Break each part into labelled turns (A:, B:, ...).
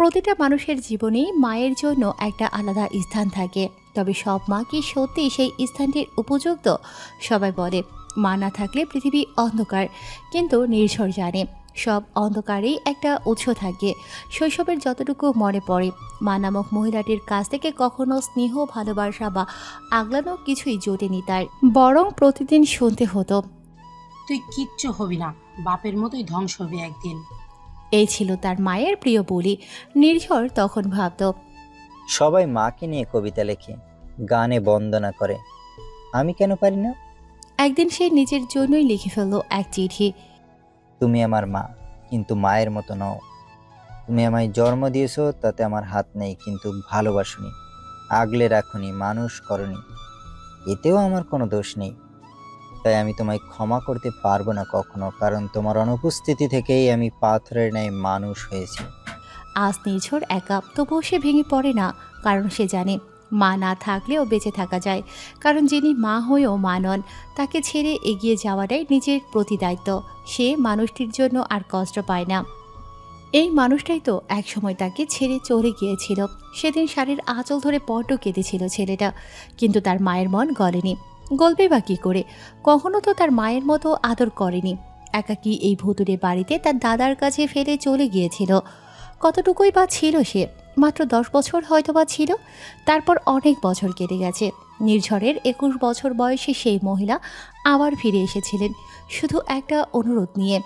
A: প্রতিটা মানুষের জীবনেই মায়ের জন্য একটা আলাদা স্থান থাকে, তবে সব মা কি সত্যি সেই স্থানটির উপযুক্ত? সবাই বলে মা না থাকলে পৃথিবী অন্ধকার, কিন্তু নির্ঝর জানে সব অন্ধকারেই একটা উৎস থাকে। শৈশবের যতটুকু মনে পড়ে, মা নামক মহিলাটির কাছ থেকে কখনো স্নেহ, ভালোবাসা বা আগলানো কিছুই জোটেনি তার, বরং প্রতিদিন শুনতে হতো,
B: তুই কিচ্ছু হবি না, বাপের মতোই ধ্বংস হবি একদিন।
A: এই ছিল তার মায়ের প্রিয় বলি। নির্ঝর তখন ভাবত,
C: সবাই মাকে নিয়ে কবিতা লেখে, গানে বন্দনা করে, আমি কেন পারি না?
A: একদিন সে নিজের জন্যই লিখে ফেলল এক চিঠি।
C: তুমি আমার মা, কিন্তু মায়ের মতো নও। তুমি আমায় জন্ম দিয়েছো, তাতে আমার হাত নেই, কিন্তু ভালোবাসনি, আগলে রাখুনি, মানুষ করনি, এতেও আমার কোনো দোষ নেই। তাই আমি তোমায় ক্ষমা করতে পারবো না কখনো, কারণ তোমার অনুপস্থিতি থেকেই আমি পাথরের ন্যায় মানুষ হয়েছি।
A: আজ নির্ঝর একা, তবুও সে ভেঙে পড়ে না, কারণ সে জানে মা না থাকলেও বেঁচে থাকা যায়। কারণ যিনি মা হয়েও মা নন, তাকে ছেড়ে এগিয়ে যাওয়াটাই নিজের প্রতি দায়িত্ব। সে মানুষটির জন্য আর কষ্ট পায় না। এই মানুষটাই তো একসময় তাকে ছেড়ে চলে গিয়েছিল। সেদিন শাড়ির আঁচল ধরে বড্ড কেঁদেছিল ছেলেটা, কিন্তু তার মায়ের মন গলেনি। গলবে বা কী করে? কখনো তো তার মায়ের মতো আদর করেনি। একাকী এই ভুতুরে বাড়িতে তার দাদার কাছে ফেলে চলে গিয়েছিল। কতটুকুই বা ছিল সে? মাত্র 10 বছর হয়তো বা ছিল। তারপর অনেক বছর কেটে গেছে। নির্ঝরের 21 বছর বয়সে সেই মহিলা আবার ফিরে এসেছিলেন, শুধু একটা অনুরোধ নিয়ে।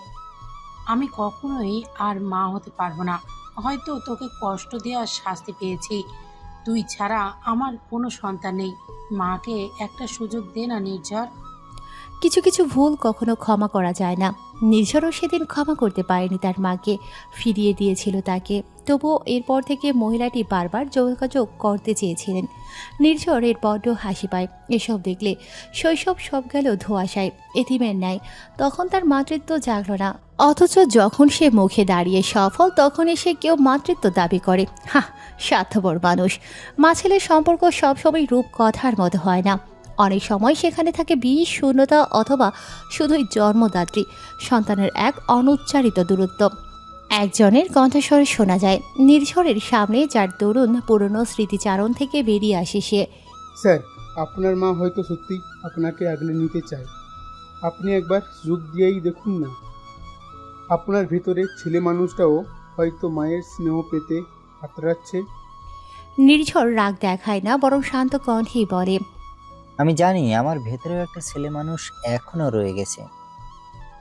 B: আমি কখনোই আর মা হতে পারবো না। হয়তো তোকে কষ্ট দেওয়ার শাস্তি পেয়েছি, তুই ছাড়া আমার কোনো সন্তান নেই। মাকে একটা সুযোগ দে না নির্ঝর।
A: কিছু কিছু ভুল কখনো ক্ষমা করা যায় না। নির্ঝরও সেদিন ক্ষমা করতে পারেনি তার মাকে, ফিরিয়ে দিয়েছিল তাকে। তবুও এরপর থেকে মহিলাটি বারবার যোগাযোগ করতে চেয়েছিলেন। নির্ঝর এর বড্ড হাসি পায় এসব দেখলে। শৈশব সব গেল ধোঁয়াশায়, এতিমের ন্যায়। তখন তার মাতৃত্ব জাগল না, অথচ যখন সে মুখে দাঁড়িয়ে সফল, তখন এসে কেউ মাতৃত্ব দাবি করে। স্বার্থপর মানুষ। মা ছেলের সম্পর্ক সবসময় রূপকথার মতো হয় না। অনেক সময় সেখানে থাকে বিষ, শূন্যতা, অথবা শুধুই জন্মদাত্রী সন্তানের এক অনুচ্চারিত দূরত্ব। একজনের কণ্ঠস্বরে শোনা যায় নির্ঝরের সামনে, যার তরুণ পুরনো স্মৃতিচারণ থেকে বেরিয়ে আসে সে।
D: স্যার, আপনার মা হয়তো সত্যি আপনাকে আগলে নিতে চায়। আপনি একবার সুযোগ দিয়েই দেখুন না। আপনার ভিতরে ছেলে মানুষটাও হয়তো মায়ের স্নেহ পেতে হাতড়াচ্ছে।
A: নির্ঝর রাগ দেখায় না, বরং শান্ত কণ্ঠেই বলে,
C: আমি জানি আমার ভেতরেও একটা ছেলে মানুষ এখনো রয়ে গেছে,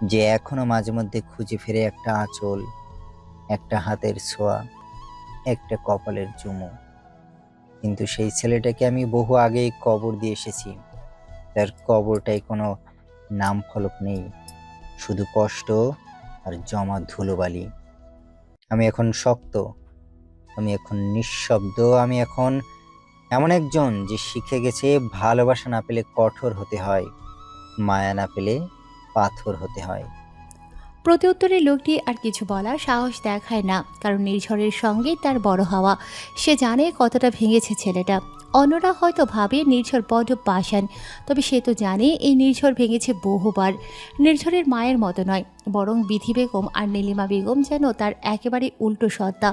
C: যে এখনো মাঝে মধ্যে খুঁজে ফিরে একটা আঁচল, একটা হাতের ছোঁয়া, একটা কপালের চুমু। কিন্তু সেই ছেলেটাকে আমি বহু আগেই কবর দিয়ে এসেছি। তার কবরটাই কোনো নাম ফলক নেই, শুধু কষ্ট আর জমা ধুলোবালি। আমি এখন শক্ত, আমি এখন নিঃশব্দ, আমি এখন এমন একজন যে শিখে গেছে ভালোবাসা না পেলে কঠোর হতে হয়, মায়া না পেলে পাথর হতে হয়।
A: প্রত্যুত্তরে লোকটি আর কিছু বলার সাহস দেখায় না, কারণ নির্ঝরের সঙ্গেই তার বড় হওয়া। সে জানে কতটা ভেঙেছে ছেলেটা। অন্যরা হয়তো ভাবে নির্ঝর বড্ড পাষাণ, তবে সে তো জানে এই নির্ঝর ভেঙেছে বহুবার। নির্ঝরের মায়ের মতো নয়, বরং বিথি বেগম আর নীলিমা বেগম যেন তার একেবারে উল্টো সত্তা।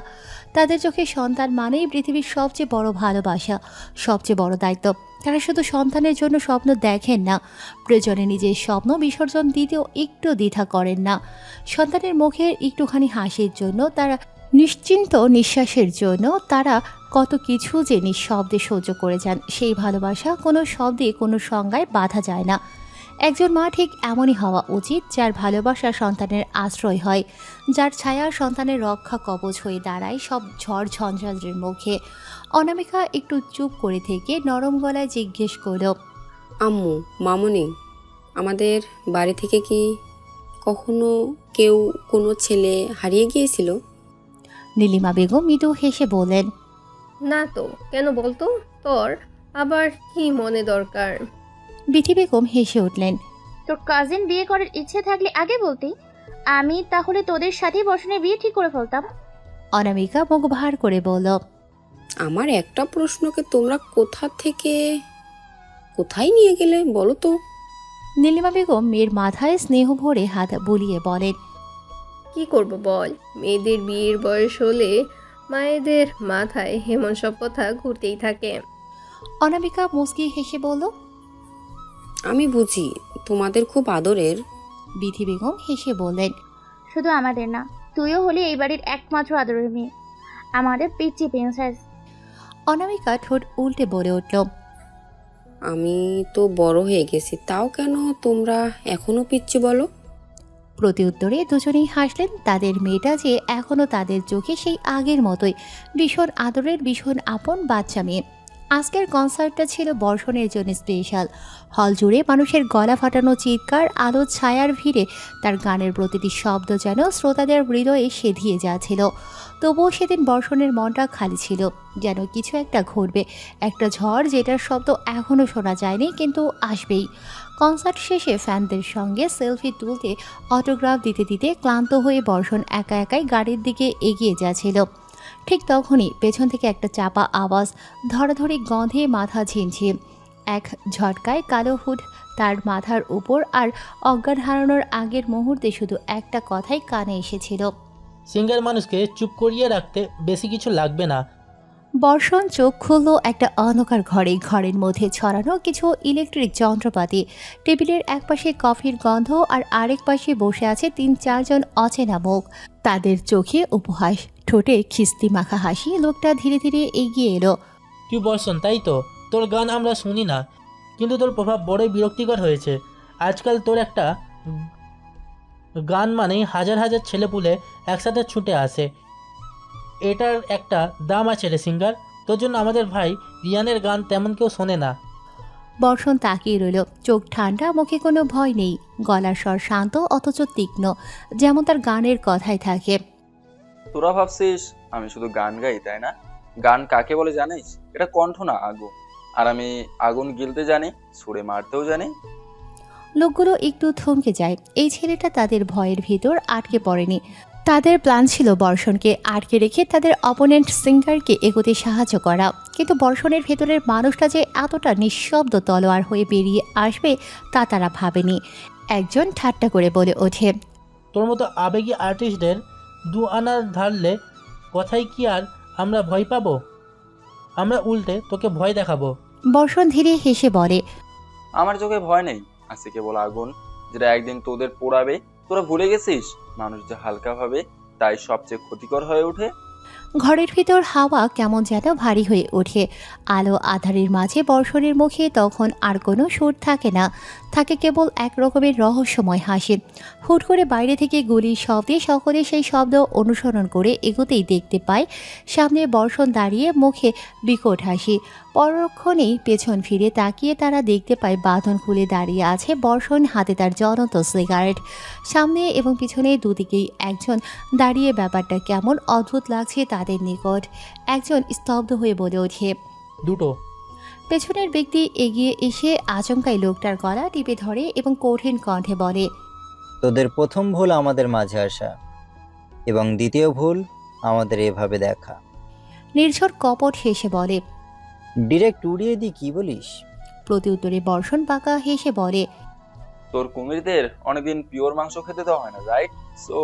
A: তাদের চোখে সন্তান মানেই পৃথিবীর সবচেয়ে বড় ভালোবাসা, সবচেয়ে বড় দায়িত্ব। তারা শুধু সন্তানের জন্য স্বপ্ন দেখেন না, প্রয়োজনে নিজের স্বপ্ন বিসর্জন দিতেও একটু দ্বিধা করেন না। সন্তানের মুখের একটুখানি হাসির জন্য, তারা নিশ্চিন্ত নিঃশ্বাসের জন্য তারা কত কিছু যে নিঃশব্দে সহ্য করে যান। সেই ভালোবাসা কোনো শব্দে, কোনো সংজ্ঞায় বাধা যায় না। একজন মা ঠিক এমনই হওয়া উচিত, যার ভালোবাসা সন্তানের আশ্রয় হয়, যার ছায়া সন্তানের রক্ষা কবচ হয়ে দাঁড়ায় সব ঝড় ঝঞ্ঝাটের মুখে। অনামিকা একটু চুপ করে থেকে নরম গলায় জিজ্ঞেস করল,
E: আম্মু, মামুনি, আমাদের বাড়ি থেকে কি কখনো কেউ কোনো ছেলে হারিয়ে গিয়েছিল?
A: নীলিমা বেগম মৃদু হেসে বললেন,
F: না তো, কেন বলতো? তোর আবার কি মনে দরকার?
A: বিথি বেগম হেসে উঠলেন,
G: তোর কাজিন বিয়ে করার ইচ্ছে থাকলে আগে বলতি, আমি তাহলে তোদের সাথেই বসনের বিয়ে ঠিক করে ফেলতাম।
A: অনামিকা মুখ ভার করে বলল,
E: আমার একটা প্রশ্নকে তোমরা কোথায় নিয়ে গেলে বলো তো?
A: নীলিমা বেগম মেয়ের মাথায় স্নেহ ভরে হাত বুলিয়ে বলেন,
F: কি করব বল, মেয়েদের বিয়ের বয়স হলে মায়েদের মাথায় এমন সব কথা ঘুরতেই থাকে।
A: অনামিকা মুচকি হেসে বলল।
E: আমি বুঝি তোমাদের খুব আদরের।
A: বিথি বেগম হেসে বললেন।
G: শুধু আমাদের না, তুইও হলি এই বাড়ির একমাত্র আদরের মেয়ে, আমাদের পিচ্চি প্রিন্সেস।
A: অনামিকা ঠোঁট উল্টে বলে উঠল।
E: আমি তো বড় হয়ে গেছি, তাও কেন তোমরা এখনো পিচ্ছি বলো?
A: প্রতিউত্তরে দুজনেই হাসলেন। তাদের মেয়েটা যে এখনো তাদের চোখে সেই আগের মতোই ভীষণ আদরের, ভীষণ আপন বাচ্চা মেয়ে। আজকের কনসার্টটা ছিল বর্ষণের জন্য স্পেশাল। হল জুড়ে মানুষের গলা ফাটানো চিৎকার, আলো ছায়ার ভিড়ে তার গানের প্রতিটি শব্দ যেন শ্রোতাদের হৃদয়ে সেধিয়ে যাচ্ছিল। তবুও সেদিন বর্ষণের মনটা খালি ছিল, যেন কিছু একটা ঘটবে, একটা ঝড় যেটার শব্দ এখনও শোনা যায়নি কিন্তু আসবেই। কনসার্ট শেষে ফ্যানদের সঙ্গে সেলফি তুলতে, অটোগ্রাফ দিতে দিতে ক্লান্ত হয়ে বর্ষণ একা একাই গাড়ির দিকে এগিয়ে যাচ্ছিল। ঠিক তখনই পেছন থেকে একটা চাপা আওয়াজ, ধরাধরি গন্ধে মাথা ঝিমঝিম। এক ঝটকায় কালো হুড তার মাথার উপর, আর অজ্ঞান হারানোর আগের মুহূর্তে শুধু একটা কথাই কানে এসেছিল।
H: সিঙ্গার মানুষকে চুপ করিয়ে রাখতে বেশি কিছু লাগবে না।
A: বর্ষণ চোখ খুলল একটা অন্ধকার ঘরে। ঘরের মধ্যে ছড়ানো কিছু ইলেকট্রিক যন্ত্রপাতি, টেবিলের একপাশে কফির গন্ধ, আর আরেক পাশে বসে আছে ৩-৪ জন অচেনা মুখ। তাদের চোখে উপহাস, ঠোঁটে খিস্তি মাখা হাসি। লোকটা ধীরে ধীরে এগিয়ে এলো।
H: তুই বর্ষণ, তাই তো? তোর গান আমরা শুনি না, কিন্তু তোর প্রভাব বড়ই বিরক্তিকর হয়েছে। আজকাল তোর একটা গান মানেই হাজার হাজার ছেলেপুলে একসাথে ছুটে আসে। এটার একটা দাম আছে রে সিঙ্গার। তোর জন্য আমাদের ভাই রিয়ানের গান তেমন কেউ শোনে না।
A: বর্ষণ তাকিয়ে রইল, চোখ ঠান্ডা, মুখে কোনো ভয় নেই। গলার স্বর শান্ত অথচ তীক্ষ্ণ, যেমন তার গানের কথাই থাকে।
I: তোরা ভাবছিস আমি শুধু গান গাই, তাই না? গান কাকে বলে জানিস? এটা কণ্ঠ না, আগুন। আর আমি আগুন গিলতে জানি, ছুঁড়ে মারতেও জানি।
A: লোকগুলো একটু থমকে যায়। এই ছেলেটা তাদের ভয়ের ভিতর আটকে পড়েনি। তাদের প্ল্যান ছিল বর্ষণকে আটকে রেখে তাদের অপোনেন্ট সিঙ্গারকে এগোতে সাহায্য করা, কিন্তু বর্ষণের ভেতরের মানুষটা যে এতটা নিঃশব্দ তলোয়ার হয়ে বেরিয়ে আসবে তা তারা ভাবেনি। একজন ঠাট্টা করে বলে ওঠে।
H: তোর মতো আবেগী আর্টিস্টদের 2 আনা ধারলে কথাই কি আর আমরা ভয় পাবো? আমরা উল্টে তোকে ভয় দেখাবো।
A: বর্ষণ ধীরে হেসে বলে।
I: আমার চোখে ভয় নেই, আছে কেবল আগুন, যেটা একদিন তোদের পোড়াবে। তোরা ভুলে গেছিস মানুষ যে হালকা ভাবে তাই সবচেয়ে ক্ষতিকর হয়ে ওঠে।
A: ঘরের ভিতর হাওয়া কেমন যেন ভারী হয়ে ওঠে। আলো আধারের মাঝে বর্ষণের মুখে তখন আর কোনো সুর থাকে না, থাকে কেবল এক রকমের রহস্যময় হাসি। হুট করে বাইরে থেকে গুলির শব্দে সকলে সেই শব্দ অনুসরণ করে এগোতেই দেখতে পায় সামনে বর্ষণ দাঁড়িয়ে, মুখে বিকট হাসি। পরক্ষণেই পেছন ফিরে তাকিয়ে তারা দেখতে পায় বাঁধন খুলে দাঁড়িয়ে আছে বর্ষণ, হাতে তার জ্বলন্ত সিগারেট। সামনে এবং পিছনে দুদিকেই একজন দাঁড়িয়ে। ব্যাপারটা কেমন অদ্ভুত লাগছে তাদের নিকট। একজন স্তব্ধ হয়ে বলে ওঠে।
H: দুটো।
A: পেছনের ব্যক্তি এগিয়ে এসে আচমকাই লোকটার গলা টিপে ধরে এবং কঠিন কণ্ঠে বলে।
C: তোদের প্রথম ভুল আমাদের মাঝে আসা, এবং দ্বিতীয় ভুল আমাদের এভাবে দেখা।
A: নির্ঝর কপট হেসে বলে।
C: ডিরেক্ট উড়িয়ে দি, কি বলিস?
A: প্রতিউত্তরে বর্ষণ বাঁকা হেসে বলে।
I: তোর কুমিরদের অনেকদিন পিওর মাংস খেতে দেওয়া হয় না, রাইট? সো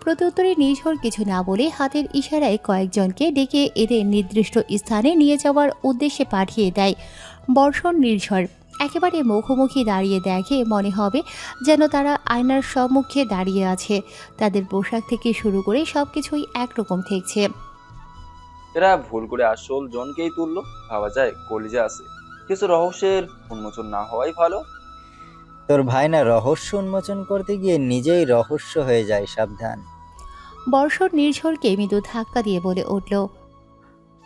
A: প্রত্যুত্তরে নির্ঝর কিছু না বলে হাতের ইশারায় কয়েকজনকে ডেকে এদের নির্দিষ্ট স্থানে নিয়ে যাওয়ার উদ্দেশ্যে পাঠিয়ে দেয়। বর্ষণ নির্ঝর একেবারে মুখোমুখি দাঁড়িয়ে দেখে, মনে হবে যেন তারা আয়নার সম্মুখে দাঁড়িয়ে আছে। তাদের পোশাক থেকে শুরু করে সব কিছুই একরকম ঠেকছে।
I: এরা ভুল করে আসল জনকেই তুললো। ভাবা যায় কলিজা আছে, কিছু রহস্যের উন্মোচন না হওয়াই ভালো।
C: তোর ভাই না রহস্য উন্মোচন করতে গিয়ে নিজেই রহস্য হয়ে যায়, সাবধান।
A: বর্ষণ নির্ঝরকে মৃদু ধাক্কা দিয়ে বলে উঠল।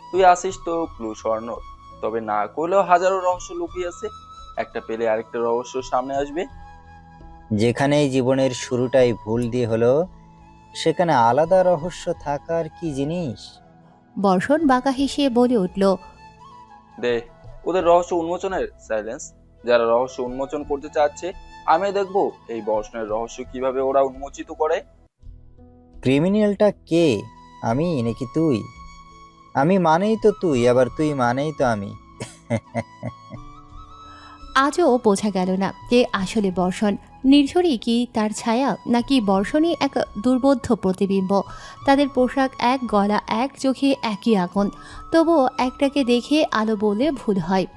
I: তুই আসিস তো ক্লু স্বর্ণ, তবে না করলেও হাজারো রহস্য লুকিয়ে আছে। একটা পেলে আরেকটা রহস্য সামনে আসবে।
C: যেখানে এই জীবনের শুরুটাই ভুল দিয়ে হলো, সেখানে আলাদা রহস্য থাকার কি জিনিস?
A: বর্ষণ বাঁকা হেসে বলে উঠল।
I: দে ওদের রহস্য উন্মোচনের সাইলেন্স। যারা রহস্য উন্মোচন করতে চাচ্ছে, আমি দেখবো এই বর্ষণের রহস্য কিভাবে ওরা উন্মোচিত করে।
C: ক্রিমিনালটা কে, আমি নাকি তুই? আমি মানেই তো তুই, আবার তুই মানেই তো আমি।
A: আজও বোঝা গেল না কে আসলে বর্ষণ। নির্ঝরই কি তার ছায়া, নাকি বর্ষণই এক দুর্বোধ্য প্রতিবিম্ব? তাদের পোশাক এক, গলা এক, চোখে একই আগুন, তবুও একটাকে দেখে আলো বলে ভুল হয়,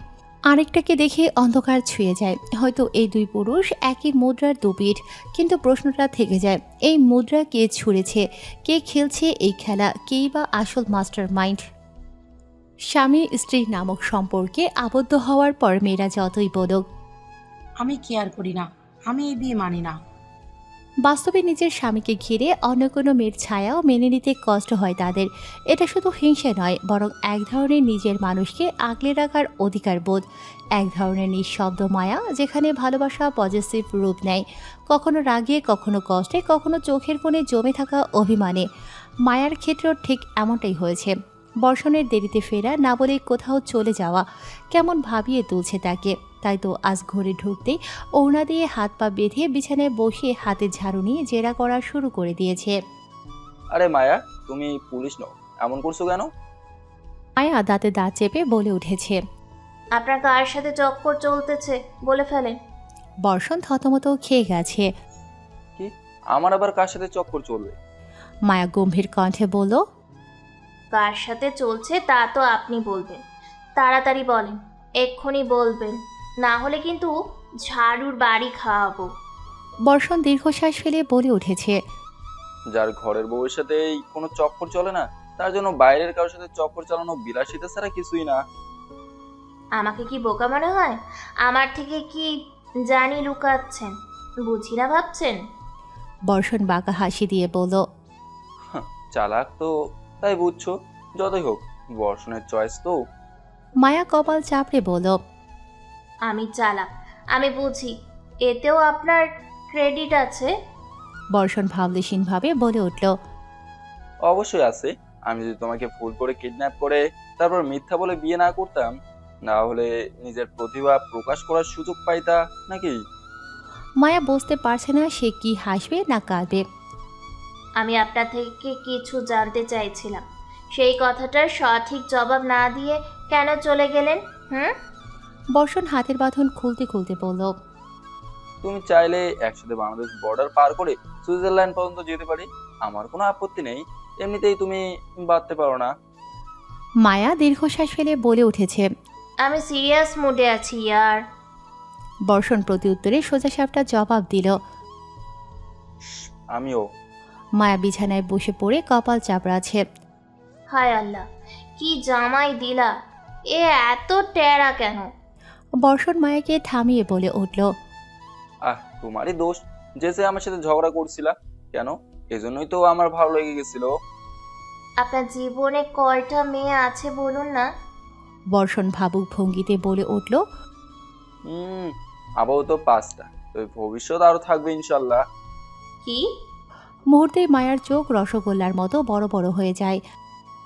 A: আরেকটাকে দেখে অন্ধকার ছুঁয়ে যায়। হয়তো এই দুই পুরুষ একই মুদ্রার দুপিঠ, কিন্তু প্রশ্নটা থেকে যায়, এই মুদ্রা কে ছুঁড়েছে, কে খেলছে এই খেলা, কেই বা আসল মাস্টার মাইন্ড? স্বামী স্ত্রী নামক সম্পর্কে আবদ্ধ হওয়ার পর মেয়েরা যতই বলুক,
B: আমি কেয়ার করি না, আমি এই বিয়ে মানি না।
A: বাস্তবে নিজের স্বামীকে ঘিরে অন্য কোনো মেয়ের ছায়াও মেনে নিতে কষ্ট হয় তাদের। এটা শুধু হিংসা নয়, বরং এক ধরনের নিজের মানুষকে আগলে রাখার অধিকার বোধ, এক ধরনের নিঃশব্দ মায়া, যেখানে ভালোবাসা পজিটিভ রূপ নেয়, কখনো রাগে, কখনো কষ্টে, কখনো চোখের কোণে জমে থাকা অভিমানে। মায়ার ক্ষেত্রেও ঠিক এমনটাই হয়েছে। বর্ষণের দেরিতে ফেরা, না বলে কোথাও চলে যাওয়া কেমন ভাবিয়ে তুলছে তাকে। তাই তো আজ ঘরে ঢুকতেই ওড়না দিয়ে হাত পা বেঁধে বিছানায় বসিয়ে হাতে ঝাড়ু নিয়ে জেরা করা শুরু করে দিয়েছে।
I: আরে মায়া, তুমি পুলিশ নও, এমন করছো কেন?
A: মায়া দাঁতে দাঁত চেপে বলে উঠেছে।
G: আপনার কার সাথে চক্কর চলতেছে বলে ফেলেন।
A: বর্ষণ থতমত খেয়ে গেছে।
I: কি? আমার আবার কার সাথে চক্কর চলবে?
A: মায়া গম্ভীর কণ্ঠে বলল,
G: কার সাথে চলছে তা তো আপনি বলবেন, তাড়াতাড়ি বলেন, এক্ষুনি বলবেন, না হলে কিন্তু ঝাড়ুর বাড়ি খাওয়াবো।
A: বর্ষণ দীর্ঘশ্বাস ফেলে বলে উঠেছে।
I: যার ঘরের বউয়ের সাথে কোনো চক্কর চলে না, তার জন্য বাইরের কারোর সাথে চক্কর চালানো বিলাসিতা ছাড়া কিছুই না।
G: আমাকে কি বোকা মনে হয়? আমার থেকে কি জানি লুকাচ্ছেন, বুঝি না ভাবছেন?
A: বর্ষণ বাঁকা হাসি দিয়ে বলল,
I: চালাক তো তাই বুঝছো, যতই হোক বর্ষণের চয়েস তো।
A: মায়া কপাল চাপড়ে বলল,
G: আমি চালাক, আমি বুঝি, এতেও আপনার ক্রেডিট আছে।
A: বর্ষণ ভাবলেশীনভাবে বলে উঠল,
I: অবশ্যই আছে। আমি যদি তোমাকে ভুল করে কিডন্যাপ করে তারপর মিথ্যা বলে বিয়ে না করতাম, না হলে নিজের প্রতিভা প্রকাশ করার সুযোগ পাইতা নাকি?
A: মায়া বুঝতে পারছে না সে কি হাসবে না কাঁদবে।
G: আমি আপনার থেকে কিছু জানতে চাইছিলাম, সেই কথাটার সঠিক জবাব না দিয়ে কেন চলে গেলেন?
A: বর্ষণ হাতের বাঁধন খুলতে খুলতে বলল,
I: তুমি চাইলে একসাথে বাংলাদেশ বর্ডার পার করে সুইজারল্যান্ড পর্যন্ত যেতে পারি, আমার কোনো আপত্তি নেই। এমনিতেই তুমি বাঁধতে পারো না।
A: মায়া দীর্ঘশ্বাস ফেলে বলে উঠেছে।
G: আমি সিরিয়াস মুডে আছি ইয়ার।
A: বর্ষণ প্রতি উত্তরে সোজাসাপটা জবাব দিল।
I: আমিও।
A: মায়া বিছানায় বসে পড়ে কপাল চাপড়াচ্ছে।
G: হায় আল্লাহ, কি জামাই দিলা, এ এত টেরা কেন?
A: বর্ষণ মায়াকে থামিয়ে বলে উঠল,
I: তোমারই দোষ যে আমার সাথে ঝগড়া করছিলা। কেন? এজন্যই তো আমার ভালো লেগে গেছিল।
G: আপনার জীবনে কয়টা মেয়ে আছে বলুন না?
A: বর্ষণ ভাবুক ভঙ্গিতে বলে উঠল,
I: আপাতত 5টা, তবে ভবিষ্যৎ আরো থাকবে ইনশাল্লাহ।
G: কি?
A: মুহূর্তে মায়ার চোখ রসগোল্লার মতো বড় বড় হয়ে যায়।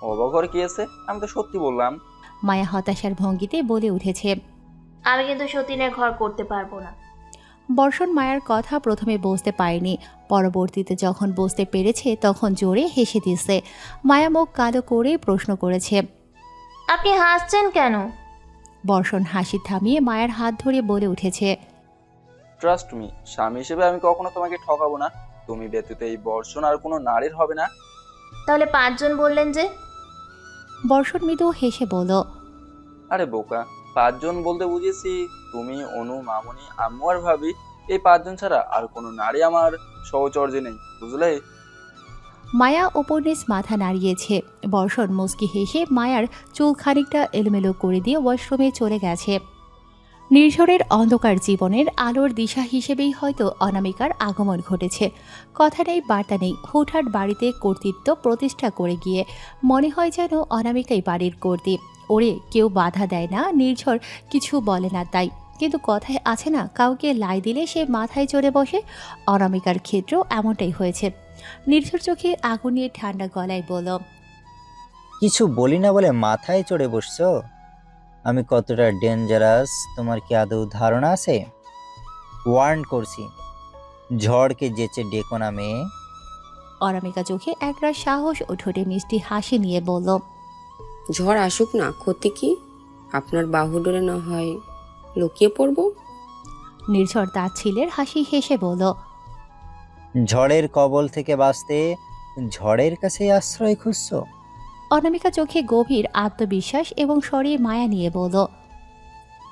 I: অবাক হওয়ার কি আছে, আমি তো সত্যি বললাম।
A: মায়া হতাশার ভঙ্গিতে বলে উঠেছে।
G: আমি কিন্তু সতীনের ঘর করতে পারবো না।
A: বর্ষণ মায়ার কথা প্রথমে বুঝতে পারেনি, পরবর্তীতে যখন বুঝতে পেরেছে তখন জোরে হেসে দিয়েছে। মায়া মুখ কালো করে প্রশ্ন করেছে,
G: আপনি হাসছেন কেন?
A: বর্ষণ হাসি থামিয়ে মায়ের হাত ধরে বলে উঠেছে,
I: ট্রাস্ট মি, স্বামী হিসেবে আমি কখনো তোমাকে ঠকাবো না। তুমি ব্যতীত এই বর্ষণ আর কোনো নারীর হবে না।
G: তাহলে 5 জন বললেন যে?
A: বর্ষণ মৃদু হেসে বলল,
I: আরে বোকা, 5 জন বলতে বুঝেছি তুমি, অনু, মামনি, আম্মু আর ভাবি। এই 5 জন ছাড়া আর কোনো নারী আমার সহচর্যে নেই, বুঝলে?
A: মায়া ওপর নিচ মাথা নাড়িয়েছে। বর্ষণ মুচকি হেসে মায়ার চুল খানিকটা এলোমেলো করে দিয়ে ওয়াশরুমে চলে গেছে। নির্ঝরের অন্ধকার জীবনের আলোর দিশা হিসেবেই হয়তো অনামিকার আগমন ঘটেছে। কথা নেই বার্তা নেই, হুটহাট বাড়িতে কর্তৃত্ব প্রতিষ্ঠা করে গিয়ে মনে হয় যেন অনামিকাই বাড়ির কর্তৃ। ওরে কেউ বাধা দেয় না, নির্ঝর কিছু বলে না তাই। কিন্তু কথায় আছে না, কাউকে লাই দিলে সে মাথায় চড়ে বসে। অনামিকার ক্ষেত্রেও এমনটাই হয়েছে। নির্ঝর চোখে আগুন নিয়ে ঠান্ডা গলায় বলল,
C: কিছু বলি না বলে মাথায় চড়ে বসছো? আমি কতটা ডেঞ্জারাস তোমার কি আদৌ ধারণা আছে? ওয়ার্ন করছি, ঝড়কে যেচে ডেকো না মেয়ে।
A: অনামিকা চোখে একরাশ সাহস ও ঠোঁটে মিষ্টি হাসি নিয়ে বলল,
E: ঝড় আসুক না, ক্ষতি কি? আপনার বাহুডোরে না হয় লুকিয়ে পড়ব।
A: নির্ঝর তার ছেলের হাসি হেসে বলল,
C: ঝড়ের কবল থেকে বাঁচতে ঝড়ের কাছে আশ্রয় খুঁজছো?
A: অনামিকা চোখে গভীর আত্মবিশ্বাস এবং স্বরে মায়া নিয়ে বলল,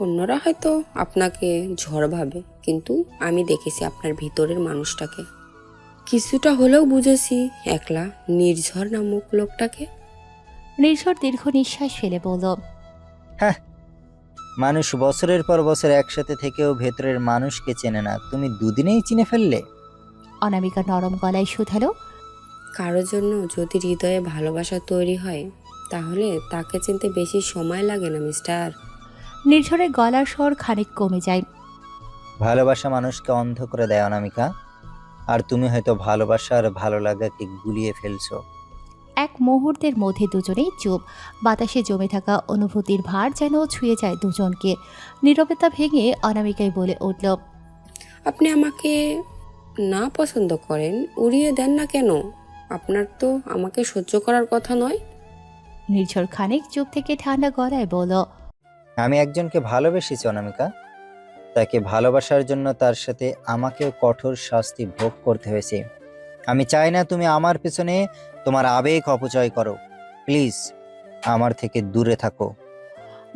E: অন্যরা হয়তো আপনাকে ঝড় ভাবে, কিন্তু আমি দেখেছি আপনার ভিতরের মানুষটাকে। কিছুটা হলেও বুঝেছি একলা নির্ঝর নামক লোকটাকে।
A: নির্ঝর দীর্ঘ নিঃশ্বাস ফেলে বলল,
C: হ্যাঁ, মানুষ বছরের পর বছর একসাথে থেকেও ভেতরের মানুষকে চেনে না, তুমি দুদিনেই চিনে ফেললে?
A: অনামিকা নরম গলায় শুধালো,
E: কারোর জন্য যদি হৃদয়ে ভালোবাসা তৈরি হয় তাহলে তাকে চিনতে বেশি সময় লাগে না মিস্টার।
A: নির্ঝরের গলার স্বর খানিক কমে যায়।
C: ভালোবাসা মানুষকে অন্ধ করে দেয় অনামিকা, আর তুমি হয়তো ভালোবাসার ভালো লাগাকে গুলিয়ে ফেলছো।
A: এক মুহূর্তের মধ্যে দুজনেই চুপ। বাতাসে জমে থাকা অনুভূতির ভার যেন ছুঁয়ে যায় দুজনকে। নীরবতা ভেঙে অনামিকাই বলে উঠল,
E: আপনি আমাকে না পছন্দ করেন, উড়িয়ে দেন না কেন? আপনার তো আমাকে সহ্য করার কথা নয়।
A: নির্ঝর খানিক চুপ থেকে ঠান্ডা গলায় বলল,
C: আমি একজনকে ভালোবেসেছি অনামিকা, তাকে ভালোবাসার জন্য তার সাথে আমাকেও কঠোর শাস্তি ভোগ করতে হয়েছে। আমি চাই না তুমি আমার পেছনে তোমার আবেগ অপচয় করো। প্লিজ আমার থেকে দূরে থাকো।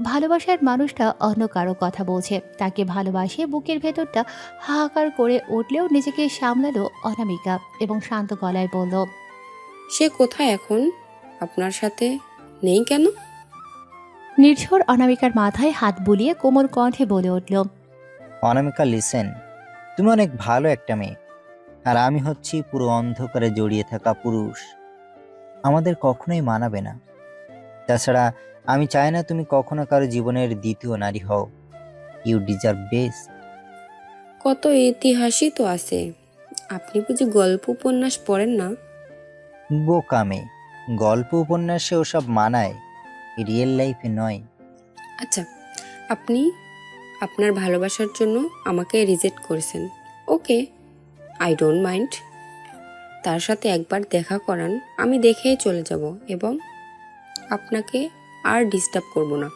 A: ভালোবাসার মানুষটা অন্য কারো কথা বলছে, তাকে ভালোবাসে বুকের ভেতরটা হাহাকার করে উঠলেও নিজেকে সামলালো অনামিকা এবং শান্ত গলায় বলল,
E: সে কোথায় এখন? আপনার সাথে নেই কেন?
A: নির্ঝর অনামিকার মাথায় হাত বুলিয়ে কোমল কণ্ঠে বলে উঠল,
C: অনামিকা লিসেন, তুমি অনেক ভালো একটা মেয়ে, আর আমি হচ্ছি পুরো অন্ধকারে জড়িয়ে থাকা পুরুষ। আমাদের কখনোই মানাবে না। তাছাড়া আমি চাই না তুমি কখনো কারো জীবনের দ্বিতীয় নারী হও। You deserve best.
E: কত ইতিহাসই তো আছে। আপনি বুঝি গল্প উপন্যাস পড়েন না?
C: বোকামে, গল্প উপন্যাসে ওসব মানায়, রিয়েল লাইফে নয়।
E: আচ্ছা, আপনি আপনার ভালোবাসার জন্য আমাকে রিজেক্ট করেছেন। ওকে, আই ডোন্ট মাইন্ড। তার সাথে একবার দেখা করান, আমি দেখেই চলে যাব এবং আপনাকে আর ডিস্টার্ব করব না।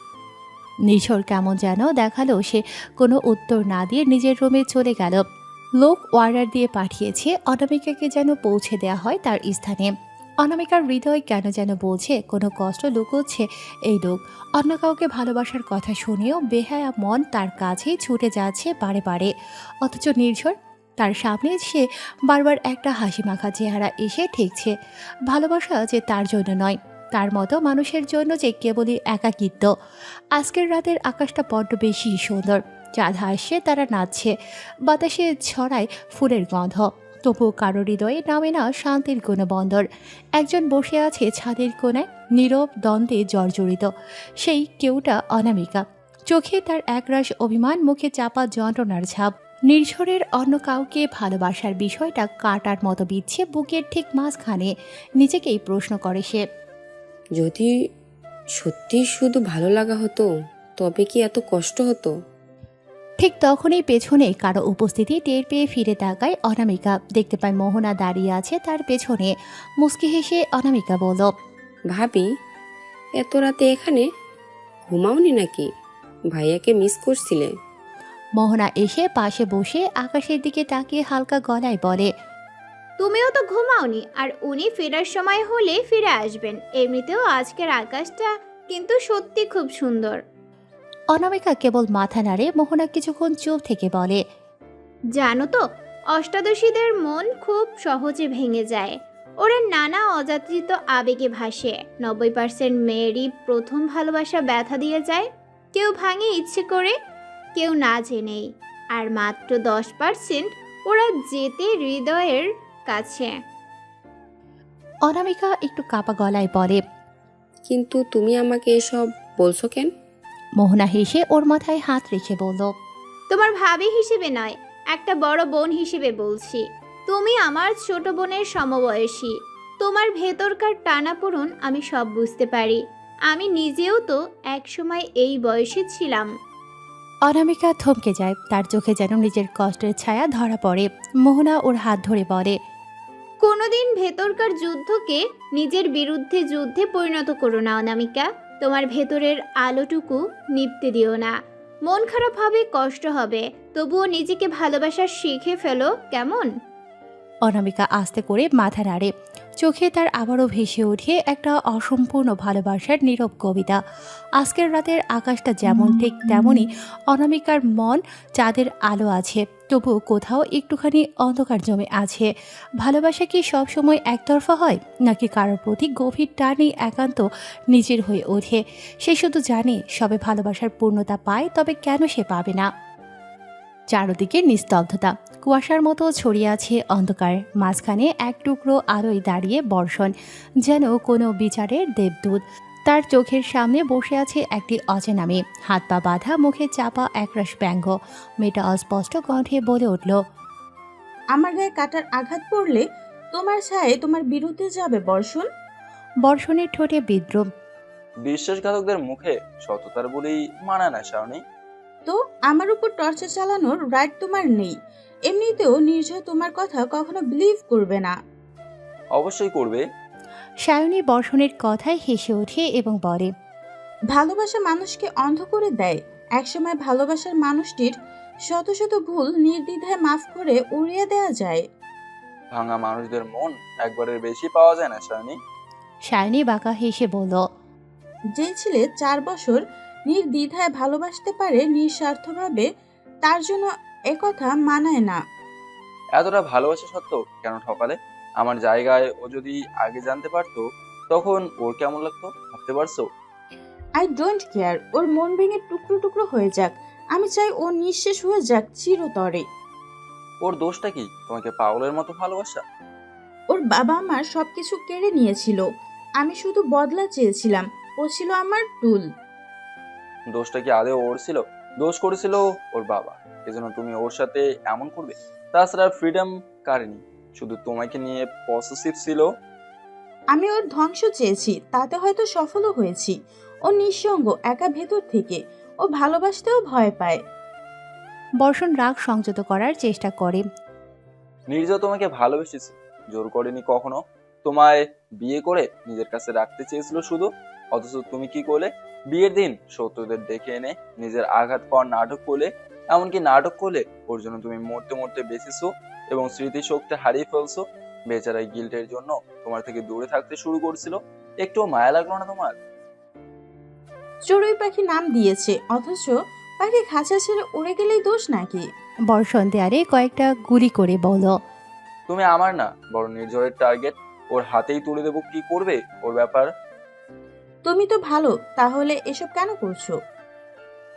A: নির্ঝর কেমন যেন দেখালো সে কোনো উত্তর না দিয়ে নিজের রুমে চলে গেল। লোক অর্ডার দিয়ে পাঠিয়েছে অনামিকাকে যেন পৌঁছে দেওয়া হয় তার স্থানে। অনামিকার হৃদয় কেন যেন বলছে কোনো কষ্ট লুকোচ্ছে এই লোক। অন্য কাউকে ভালোবাসার কথা শুনেও বেহায়া মন তার কাছেই ছুটে যাচ্ছে বারে বারে। অথচ নির্ঝর তার সামনে সে বারবার একটা হাসি মাখা চেহারা এসে ঠেকছে। ভালোবাসা যে তার জন্য নয়, তার মতো মানুষের জন্য যে কেবলই একাকিত্ব। আজকের রাতের আকাশটা বড্ড বেশি সুন্দর। চাঁদ হাসছে, তারা নাচছে, বাতাসে ছড়ায় ফুলের গন্ধ। তবুও কারো হৃদয়ে নামে না শান্তির কোনো বন্দর। একজন বসে আছে ছাদের কোণায়, নীরব দ্বন্দ্বে জর্জরিত। সেই কেউটা অনামিকা। চোখে তার একরাশ অভিমান, মুখে চাপা যন্ত্রণার ছাপ। নির্ঝরের অন্য কাউকে ভালোবাসার বিষয়টা কাটার মতো বিচ্ছে বুকের ঠিক মাঝখানে। নিজেকেই প্রশ্ন করে সে,
E: যদি সত্যি শুধু ভালো লাগা হতো তবে কি এত কষ্ট হতো?
A: ঠিক তখনই পেছনে কারো উপস্থিতি টের পেয়ে ফিরে তাকায় অনামিকা। দেখতে পায় মোহনা দাঁড়িয়ে আছে তার পেছনে। মুচকি হেসে অনামিকা বলল,
E: ভাবি, এত রাতে এখানে ঘুমাওনি নাকি? ভাইয়াকে মিস করছিলে?
A: মোহনা এসে পাশে বসে আকাশের দিকে তাকিয়ে হালকা গলায় বলে,
J: তুমিও তো ঘুমাওনি, আর উনি ফেরার সময় হলে ফিরে আসবেন। এমনিতেও আজকের আকাশটা কিন্তু সত্যি খুব সুন্দর।
A: অনামিকা কেবল মাথা নাড়ে। মোহনা কিছুক্ষণ চুপ থেকে বলে,
J: জানো তো, অষ্টাদশীদের মন খুব সহজে ভেঙে যায়। ওরা নানা অযাচিত আবেগে ভাসে। 90% মেয়েরই প্রথম ভালোবাসা ব্যথা দিয়ে যায়। কেউ ভাঙে ইচ্ছে করে, কেউ না জেনেই। আর মাত্র 10% ওরা যেতে হৃদয়ের কাছে।
A: অনামিকা একটু কাপা গলায় বলে,
E: কিন্তু তুমি আমাকে এসব বলছো কেন?
A: মোহনা হেসে ওর মাথায় হাত রেখে বলল,
J: তোমার ভাবি হিসেবে নয়, একটা বড় বোন হিসেবে বলছি। তুমি আমার ছোট বোনের সমবয়সী। তোমার ভেতরকার টানাপোড়েন আমি সব বুঝতে পারি। আমি নিজেও তো একসময় এই বয়সে ছিলাম।
A: অনামিকা থমকে যায়। তার চোখে যেন নিজের কষ্টের ছায়া ধরা পড়ে। মোহনা ওর হাত ধরে বলে,
J: কোনোদিন ভেতরকার যুদ্ধকে নিজের বিরুদ্ধে যুদ্ধে পরিণত করো না অনামিকা। তোমার ভেতরের আলোটুকু নিভতে দিও না। মন খারাপ হবে, কষ্ট হবে, তবুও নিজেকে ভালোবাসা শিখে ফেলো, কেমন?
A: অনামিকা আস্তে করে মাথা নাড়ে। চোখে তার আবারও ভেসে ওঠে একটা অসম্পূর্ণ ভালোবাসার নীরব কবিতা। আজকের রাতের আকাশটা যেমন ঠিক তেমনই অনামিকার মন চাঁদের আলো আছে, তবু কোথাও একটুখানি অন্ধকার জমে আছে। ভালোবাসা কি সবসময় একতরফা হয়, নাকি কারোর প্রতি গভীর টানই একান্ত নিজের হয়ে ওঠে? সে শুধু জানে সবে ভালোবাসার পূর্ণতা পায়, তবে কেন সে পাবে না? চারদিকে নিস্তব্ধতা, কুয়াশার মতো ছড়িয়ে আছে অন্ধকার। মাঝখানে এক টুকরো আলোয় দাঁড়িয়ে বর্ষণ, যেন কোনো বিচারের দেবদূত। তার চোখের সামনে বসে আছে একটি অচেনা মেয়ে, হাত পা বাঁধা, মুখে চাপা একরাশ ব্যঙ্গ। মেয়েটা অস্পষ্ট কণ্ঠে বলে উঠল,
K: আমার গায়ে কাটার আঘাত পড়লে তোমার ছায়ে তোমার বিরুদ্ধে যাবে বর্ষণ।
A: বর্ষণের ঠোঁটে বিদ্রুপ।
I: বিশ্বাসঘাতকদের মুখে সততার বলেই মানায় না শাওনি।
K: তো আমার উপর টর্চার চালানোর রাইট তোমার নেই। এমনিতেও নির্ঝর তোমার কথা কখনো বিলিভ করবে না।
I: অবশ্যই করবে।
A: সায়নী বর্ষণের কথায় হেসে ওঠে এবং বলে,
K: ভালোবাসা মানুষকে অন্ধ করে দেয়। একসময় ভালোবাসার মানুষটির শত শত ভুল নির্দ্বিধায় মাফ করে উড়িয়ে দেওয়া যায়।
I: ভাঙা মানুষদের মন একবারের বেশি পাওয়া যায় না শাওনি।
A: সায়নী বাঁকা হেসে বলল,
K: যে ছেলে 4 বছর নির্দ্বিধায় ভালোবাসতে পারে নিঃস্বার্থভাবে, তার জন্য একথা মানায় না।
I: এতটা ভালোবাসা সত্ত্বেও কেন ঠকালে? আমার জায়গায় ও যদি আগে জানতে পারতো, তখন ওর কেমন লাগতো ভাবতে পারছো?
K: আই ডোন্ট কেয়ার, ওর মন ভেঙে টুকরো টুকরো হয়ে যাক। আমি চাই ও নিঃশেষ হয়ে যাক চিরতরে।
I: ওর দোষটা কি তোমাকে পাগলের মতো ভালোবাসা?
K: ওর বাবা আমার সবকিছু কেড়ে নিয়েছিল, আমি শুধু বদলা চেয়েছিলাম। ও ছিল আমার টুল।
I: দোষটা কি আদৌ ওর ছিল? দোষ করেছিল ওর বাবা, এজন্য তুমি ওর সাথে এমন করবে? তাছাড়া ফ্রিডম কারেনি, শুধু তোমাকে নিয়ে পসেসিভ ছিল।
K: আমি ওর ধ্বংস চেয়েছি, তাতে হয়তো সফলও হয়েছি। ও নিঃসঙ্গ, একা ভেতর থেকে। ও ভালোবাসতেও ভয় পায়।
A: বর্ষণ রাগ সংযত করার চেষ্টা করে।
I: নির্জা তোমাকে ভালোবেসেছে, জোর করেনি কখনো। তোমায় বিয়ে করে নিজের কাছে রাখতে চেয়েছিল শুধু। অথচ তুমি কি করলে? বিয়ের দিন শত্রুদের ডেকে এনে নিজের আঘাত পাওয়ার নাটক করলে। এমনকি নাটক করলে ওর জন্য তুমি মরতে মরতে বেঁচেছো এবং স্মৃতিশক্তি হারিয়ে ফেলছো। বেচারাই গিল্টের জন্য তোমার থেকে দূরে থাকতে শুরু করছিল। একটুও মায়া লাগলো না তোমার?
K: চড়ুই পাখি নাম দিয়েছে, অথচ পাখি খাঁচা ছেড়ে উড়ে গেলেই দোষ নাকি?
A: বর্ষণ দেয়ারে কয়েকটা গুলি করে বলল,
I: তুমি আমার না, বড় নির্ঝরের টার্গেট। ওর হাতেই তুলে দেবো। কি করবে ওর ব্যাপার?
K: তুমি তো ভালো, তাহলে এসব কেন করছো?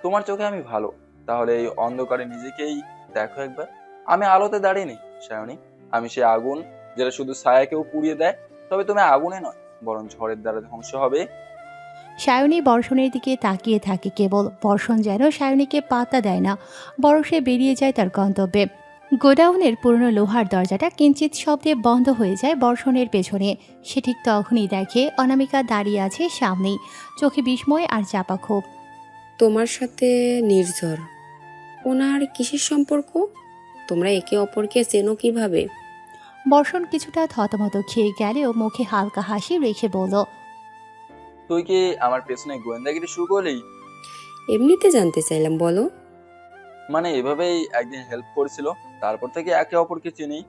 I: তোমার চোখে আমি ভালো, তাহলে এই অন্ধকারে নিজেকেই দেখো একবার। আমি আলোতে দাঁড়িয়ে নেই সায়নী, আমি সে আগুন যেটা শুধু ছায়াকেও পুড়িয়ে দেয়। তবে তুমি আগুনে নয়, বরং ঝড়ের দ্বারা ধ্বংস হবে।
A: সায়নী বর্ষণের দিকে তাকিয়ে থাকে কেবল। বর্ষণ যেন সায়নীকে পাত্তা দেয় না, বরং সে বেরিয়ে যায় তার গন্তব্যে। গোডাউনের পুরনো লোহার দরজাটা কিঞ্চিত শব্দে বন্ধ হয়ে যায় বর্ষণের পেছনে। সে ঠিক তখনই দেখে অনামিকা দাঁড়িয়ে আছে সামনেই, চোখে বিস্ময় আর চাপা ক্ষোভ।
E: তোমার সাথে নির্ঝর, ওনার কিসের সম্পর্ক? তোমরা একে অপরকে চেনো কিভাবে?
A: বর্ষণ কিছুটা থতমত খেয়ে গেলেও মুখে হালকা হাসি রেখে বলল,
I: তুই কি আমার পেছনে গোয়েন্দাগিরি শুরু করলি?
E: এমনিতে জানতে চাইলাম, বলো।
I: মানে এভাবেই একদিন হেল্প করেছিল, তারপর থেকে একে অপরকে চিনি।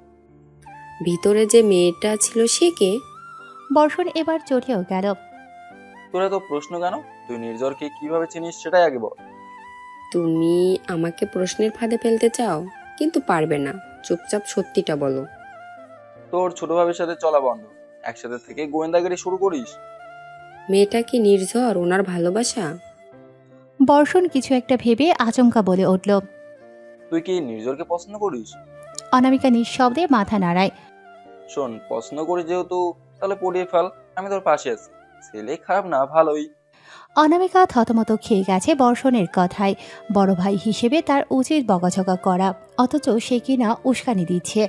E: ভিতরে যে মেয়েটা ছিল সে কে?
A: বর্ষণ এবার চটেও গেল।
I: তোরা তো প্রশ্ন কেন? তুই নির্ঝরকে কিভাবে চিনিস সেটাই আগে বল।
E: তুমি আমাকে প্রশ্নের ফাঁদে ফেলতে চাও, কিন্তু পারবে না। চুপচাপ সত্যিটা বলো।
I: তোর ছোট ভাবির সাথে চলা বন্ধ, একসাথে থেকে গোয়েন্দাগিরি শুরু করিস।
E: মেয়েটা কি নির্ঝর ওনার ভালোবাসা?
A: বর্ষণ কিছু একটা ভেবে আচমকা বলে উঠল।
I: তুই কি নির্ঝরকে পছন্দ করিস?
A: অনামিকা নিঃশব্দে মাথা নাড়ায়।
I: শোন, পছন্দ করি যেহেতু, তাহলে পড়িয়ে ফেল, আমি তোর পাশে আছি। ছেলে খারাপ না, ভালোই।
A: অনামিকা থতমত খেয়ে গেছে বর্ষণের কথায়। বড় ভাই হিসেবে তার উচিত বকাঝকা করা, অথচ সে কিনা উস্কানি দিচ্ছে।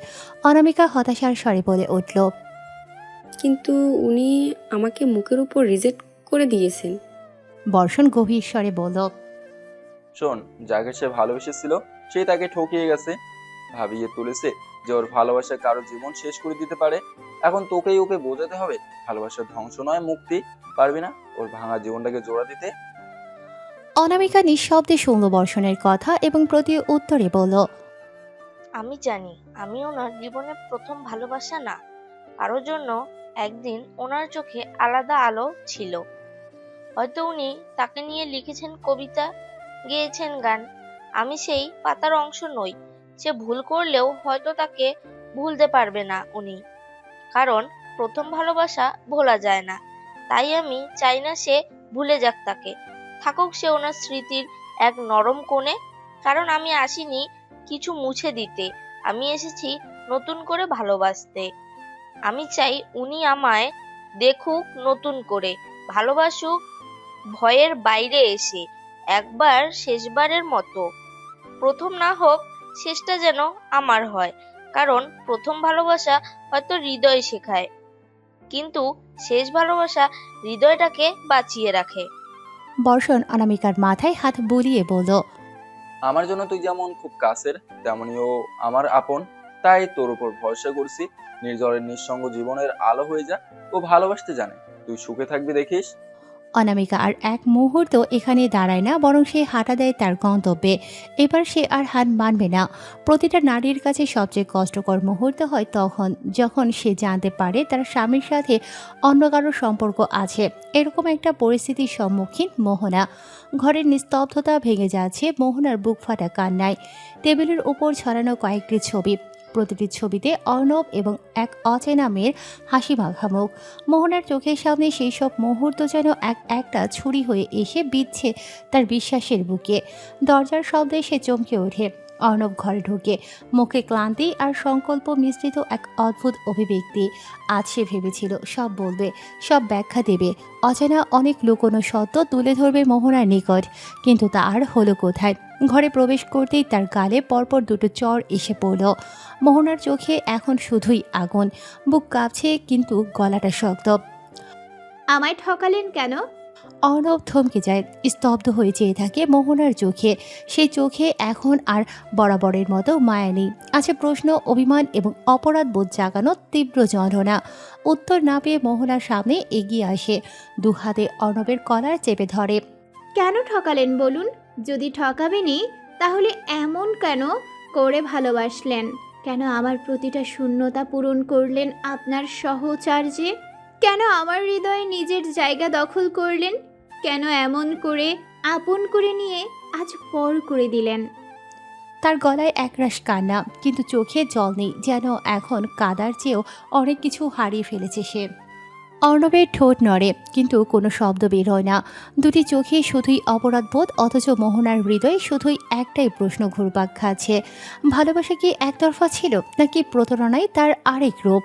A: অনামিকা হতাশার স্বরে বলে উঠল,
E: কিন্তু উনি আমাকে মুখের উপর রিজেক্ট করে দিয়েছেন।
A: বর্ষণ গভীর স্বরে বলল,
I: শোন, যাকে সে ভালোবেসেছিল সে তাকে ঠকিয়ে গেছে, ভাবিয়ে তুলেছে যে ওর ভালোবাসা কারো জীবন শেষ করে দিতে পারে। এখন তোকেই ওকে বোঝাতে হবে ভালোবাসার ধ্বংস নয় মুক্তি। পারবি না ওর ভাঙা জীবনটাকে জোড়া দিতে?
A: অনামিকা নিঃশব্দে শুনল বর্ষণের কথা এবং প্রতি উত্তরে বলল,
L: আমি জানি আমি ওনার জীবনের প্রথম ভালোবাসা না, কারোর জন্য একদিন ওনার চোখে আলাদা আলো ছিল। হয়তো উনি তাকে নিয়ে লিখেছেন কবিতা, গেয়েছেন গান। আমি সেই পাতার অংশ নই। সে ভুল করলেও হয়তো তাকে ভুলতে পারবে না উনি, কারণ প্রথম ভালোবাসা ভোলা যায় না। তাই আমি চাই না সে ভুলে যাক তাকে, থাকুক সে ওনার স্মৃতির এক নরম কোণে। কারণ আমি আসিনি কিছু মুছে দিতে, আমি এসেছি নতুন করে ভালোবাসতে। আমি চাই উনি আমায় দেখুক নতুন করে, ভালোবাসুক ভয়ের বাইরে এসে, একবার শেষবারের মতো। প্রথম না হোক, শেষটা যেন আমার হয়। কারণ প্রথম ভালোবাসা হয়তো হৃদয় শেখায়, কিন্তু শেষ ভালোবাসা হৃদয়টাকে বাঁচিয়ে রাখে।
A: বর্ষণ অনামিকার মাথায় হাত বুলিয়ে বলল,
I: আমার জন্য তুই যেমন খুব কাছের, তেমনিও আমার আপন। তাই তোর উপর ভরসা করছি। নির্ঝরের নিঃসঙ্গ জীবনের আলো হয়ে যা। ও ভালোবাসতে জানে, তুই সুখে থাকবি দেখিস।
A: অনামিকা আর এক মুহূর্ত এখানে দাঁড়ায় না, বরং সে হাঁটা দেয় তার গন্তব্যে। এবার সে আর হার মানবে না। প্রতিটা নারীর কাছে সবচেয়ে কষ্টকর মুহূর্ত হয় তখন, যখন সে জানতে পারে তার স্বামীর সাথে অন্য কারোর সম্পর্ক আছে। এরকম একটা পরিস্থিতির সম্মুখীন মোহনা। ঘরের নিস্তব্ধতা ভেঙে যাচ্ছে মোহনার বুক ফাটা কান্নায়। টেবিলের উপর ছড়ানো কয়েকটি ছবি, প্রতিটি ছবিতে অর্ণব এবং এক অচেনা মেয়ের হাসি মাখা মুখ। মোহনার চোখের সামনে সেই সব মুহূর্ত যেন একটা ছুরি হয়ে এসে বিঁধছে তার বিশ্বাসের বুকে। দরজার শব্দে সে চমকে ওঠে। অর্ণব ঘরে ঢুকে, মুখে ক্লান্তি আর সংকল্প মিশ্রিত এক অদ্ভুত অভিব্যক্তি। আজ সে ভেবেছিল সব বলবে, সব ব্যাখ্যা দেবে, অচেনা অনেক লুকোনো সত্য তুলে ধরবে মোহনার নিকট। কিন্তু তা আর হলো কোথায়? ঘরে প্রবেশ করতেই তার গালে পরপর দুটো চড় এসে পড়ল। মোহনার চোখে এখন শুধুই আগুন, বুক কাঁপছে কিন্তু গলাটা শক্ত।
J: আমায় ঠকালেন কেন?
A: অর্ণব থমকে যায়, স্তব্ধ হয়ে চেয়ে থাকে মোহনার চোখে। সেই চোখে এখন আর বরাবরের মতো মায়া নেই, আছে প্রশ্ন, অভিমান এবং অপরাধ বোধ জাগানো তীব্র যন্ত্রণা। উত্তর না পেয়ে মোহনার সামনে এগিয়ে আসে, দু হাতে অর্ণবের কলার চেপে ধরে।
J: কেন ঠকালেন বলুন? যদি ঠকাবেনই তাহলে এমন কেন করে ভালোবাসলেন? কেন আমার প্রতিটা শূন্যতা পূরণ করলেন আপনার সহচার্যে? কেন আমার হৃদয়ে নিজের জায়গা দখল করলেন? কেন এমন করে আপন করে নিয়ে আজ পর করে দিলেন?
A: তার গলায় একরাশ কান্না, কিন্তু চোখে জল নেই, যেন এখন কাদার চেয়েও অনেক কিছু হারিয়ে ফেলেছে সে। অর্ণবের ঠোঁট নড়ে, কিন্তু কোনো শব্দ বের হয় না। দুটি চোখে শুধুই অপরাধবোধ, অথচ মোহনার হৃদয়ে শুধুই একটাই প্রশ্ন ঘুরপাক খাচ্ছে, ভালোবাসা কি একতরফা ছিল, নাকি প্রতারণাই তার আরেক রূপ?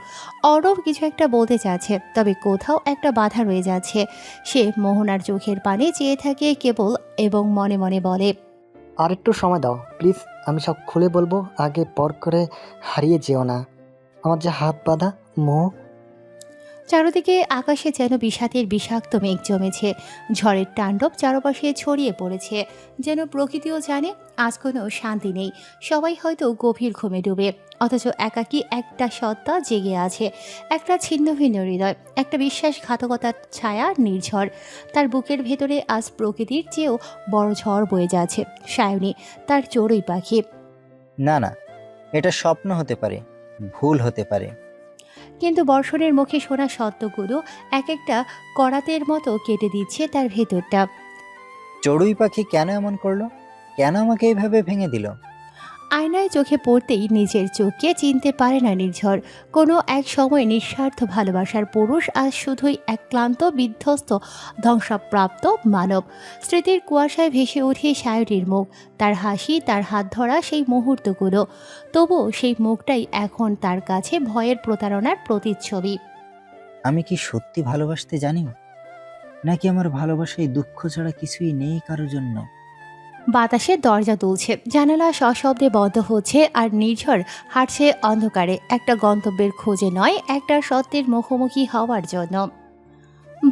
A: অর্ণব কিছু একটা বলতে চাচ্ছে, তবে কোথাও একটা বাধা রয়ে যাচ্ছে। সে মোহনার চোখের পানে চেয়ে থাকে কেবল, এবং মনে মনে বলে,
M: আর একটু সময় দাও প্লিজ, আমি সব খুলে বলবো, আগে পর করে হারিয়ে যেও না। আমার যে হাত বাঁধা মুখ।
A: চারদিকে আকাশে যেন বিষাদের বিষাক্ত মেঘ জমেছে, ঝড়ের তাণ্ডব চারপাশে ছড়িয়ে পড়েছে। যেন প্রকৃতিও জানে আজ কোনো শান্তি নেই, সবাই হয়তো গভীর ঘুমে ডুবে, অথচ একাকী একটা সত্তা জেগে আছে, একটা ছিন্ন ভিন্ন হৃদয়, একটা বিশ্বাসঘাতকতার ছায়া নির্ঝর। তার বুকের ভেতরে আজ প্রকৃতির চেয়েও বড় ঝড় বয়ে যাচ্ছে। সায়নী তার চড়ুই পাখি।
C: না না, এটা স্বপ্ন হতে পারে, ভুল হতে পারে।
A: কিন্তু বর্ষণের মুখে শোনা সত্যগুলো এক একটা করাতের মতো কেটে দিচ্ছে তার ভেতরটা।
C: চড়ুই পাখি কেন এমন করলো? কেন আমাকে এইভাবে ভেঙে দিল?
A: আয়নায় চোখে পড়তেই নিজের চোখকে চিনতে পারে না নির্ঝর। কোনো এক সময় নিঃস্বার্থ ভালোবাসার পুরুষ আজ শুধুই এক ক্লান্ত, বিধ্বস্ত, ধ্বংসপ্রাপ্ত মানব। স্মৃতির কুয়াশায় ভেসে ওঠে সায়রীর মুখ, তার হাসি, তার হাত ধরা সেই মুহূর্তগুলো। তবুও সেই মুখটাই এখন তার কাছে ভয়ের, প্রতারণার প্রতিচ্ছবি।
C: আমি কি সত্যি ভালোবাসতে জানি, নাকি আমার ভালোবাসায় দুঃখ ছাড়া কিছুই নেই কারোর জন্য?
A: বাতাসে দরজা দুলছে, জানালা সশব্দে বন্ধ হচ্ছে, আর নির্ঝর হাঁটছে অন্ধকারে, একটা গন্তব্যের খোঁজে নয়, একটা সত্যের মুখোমুখি হওয়ার জন্য।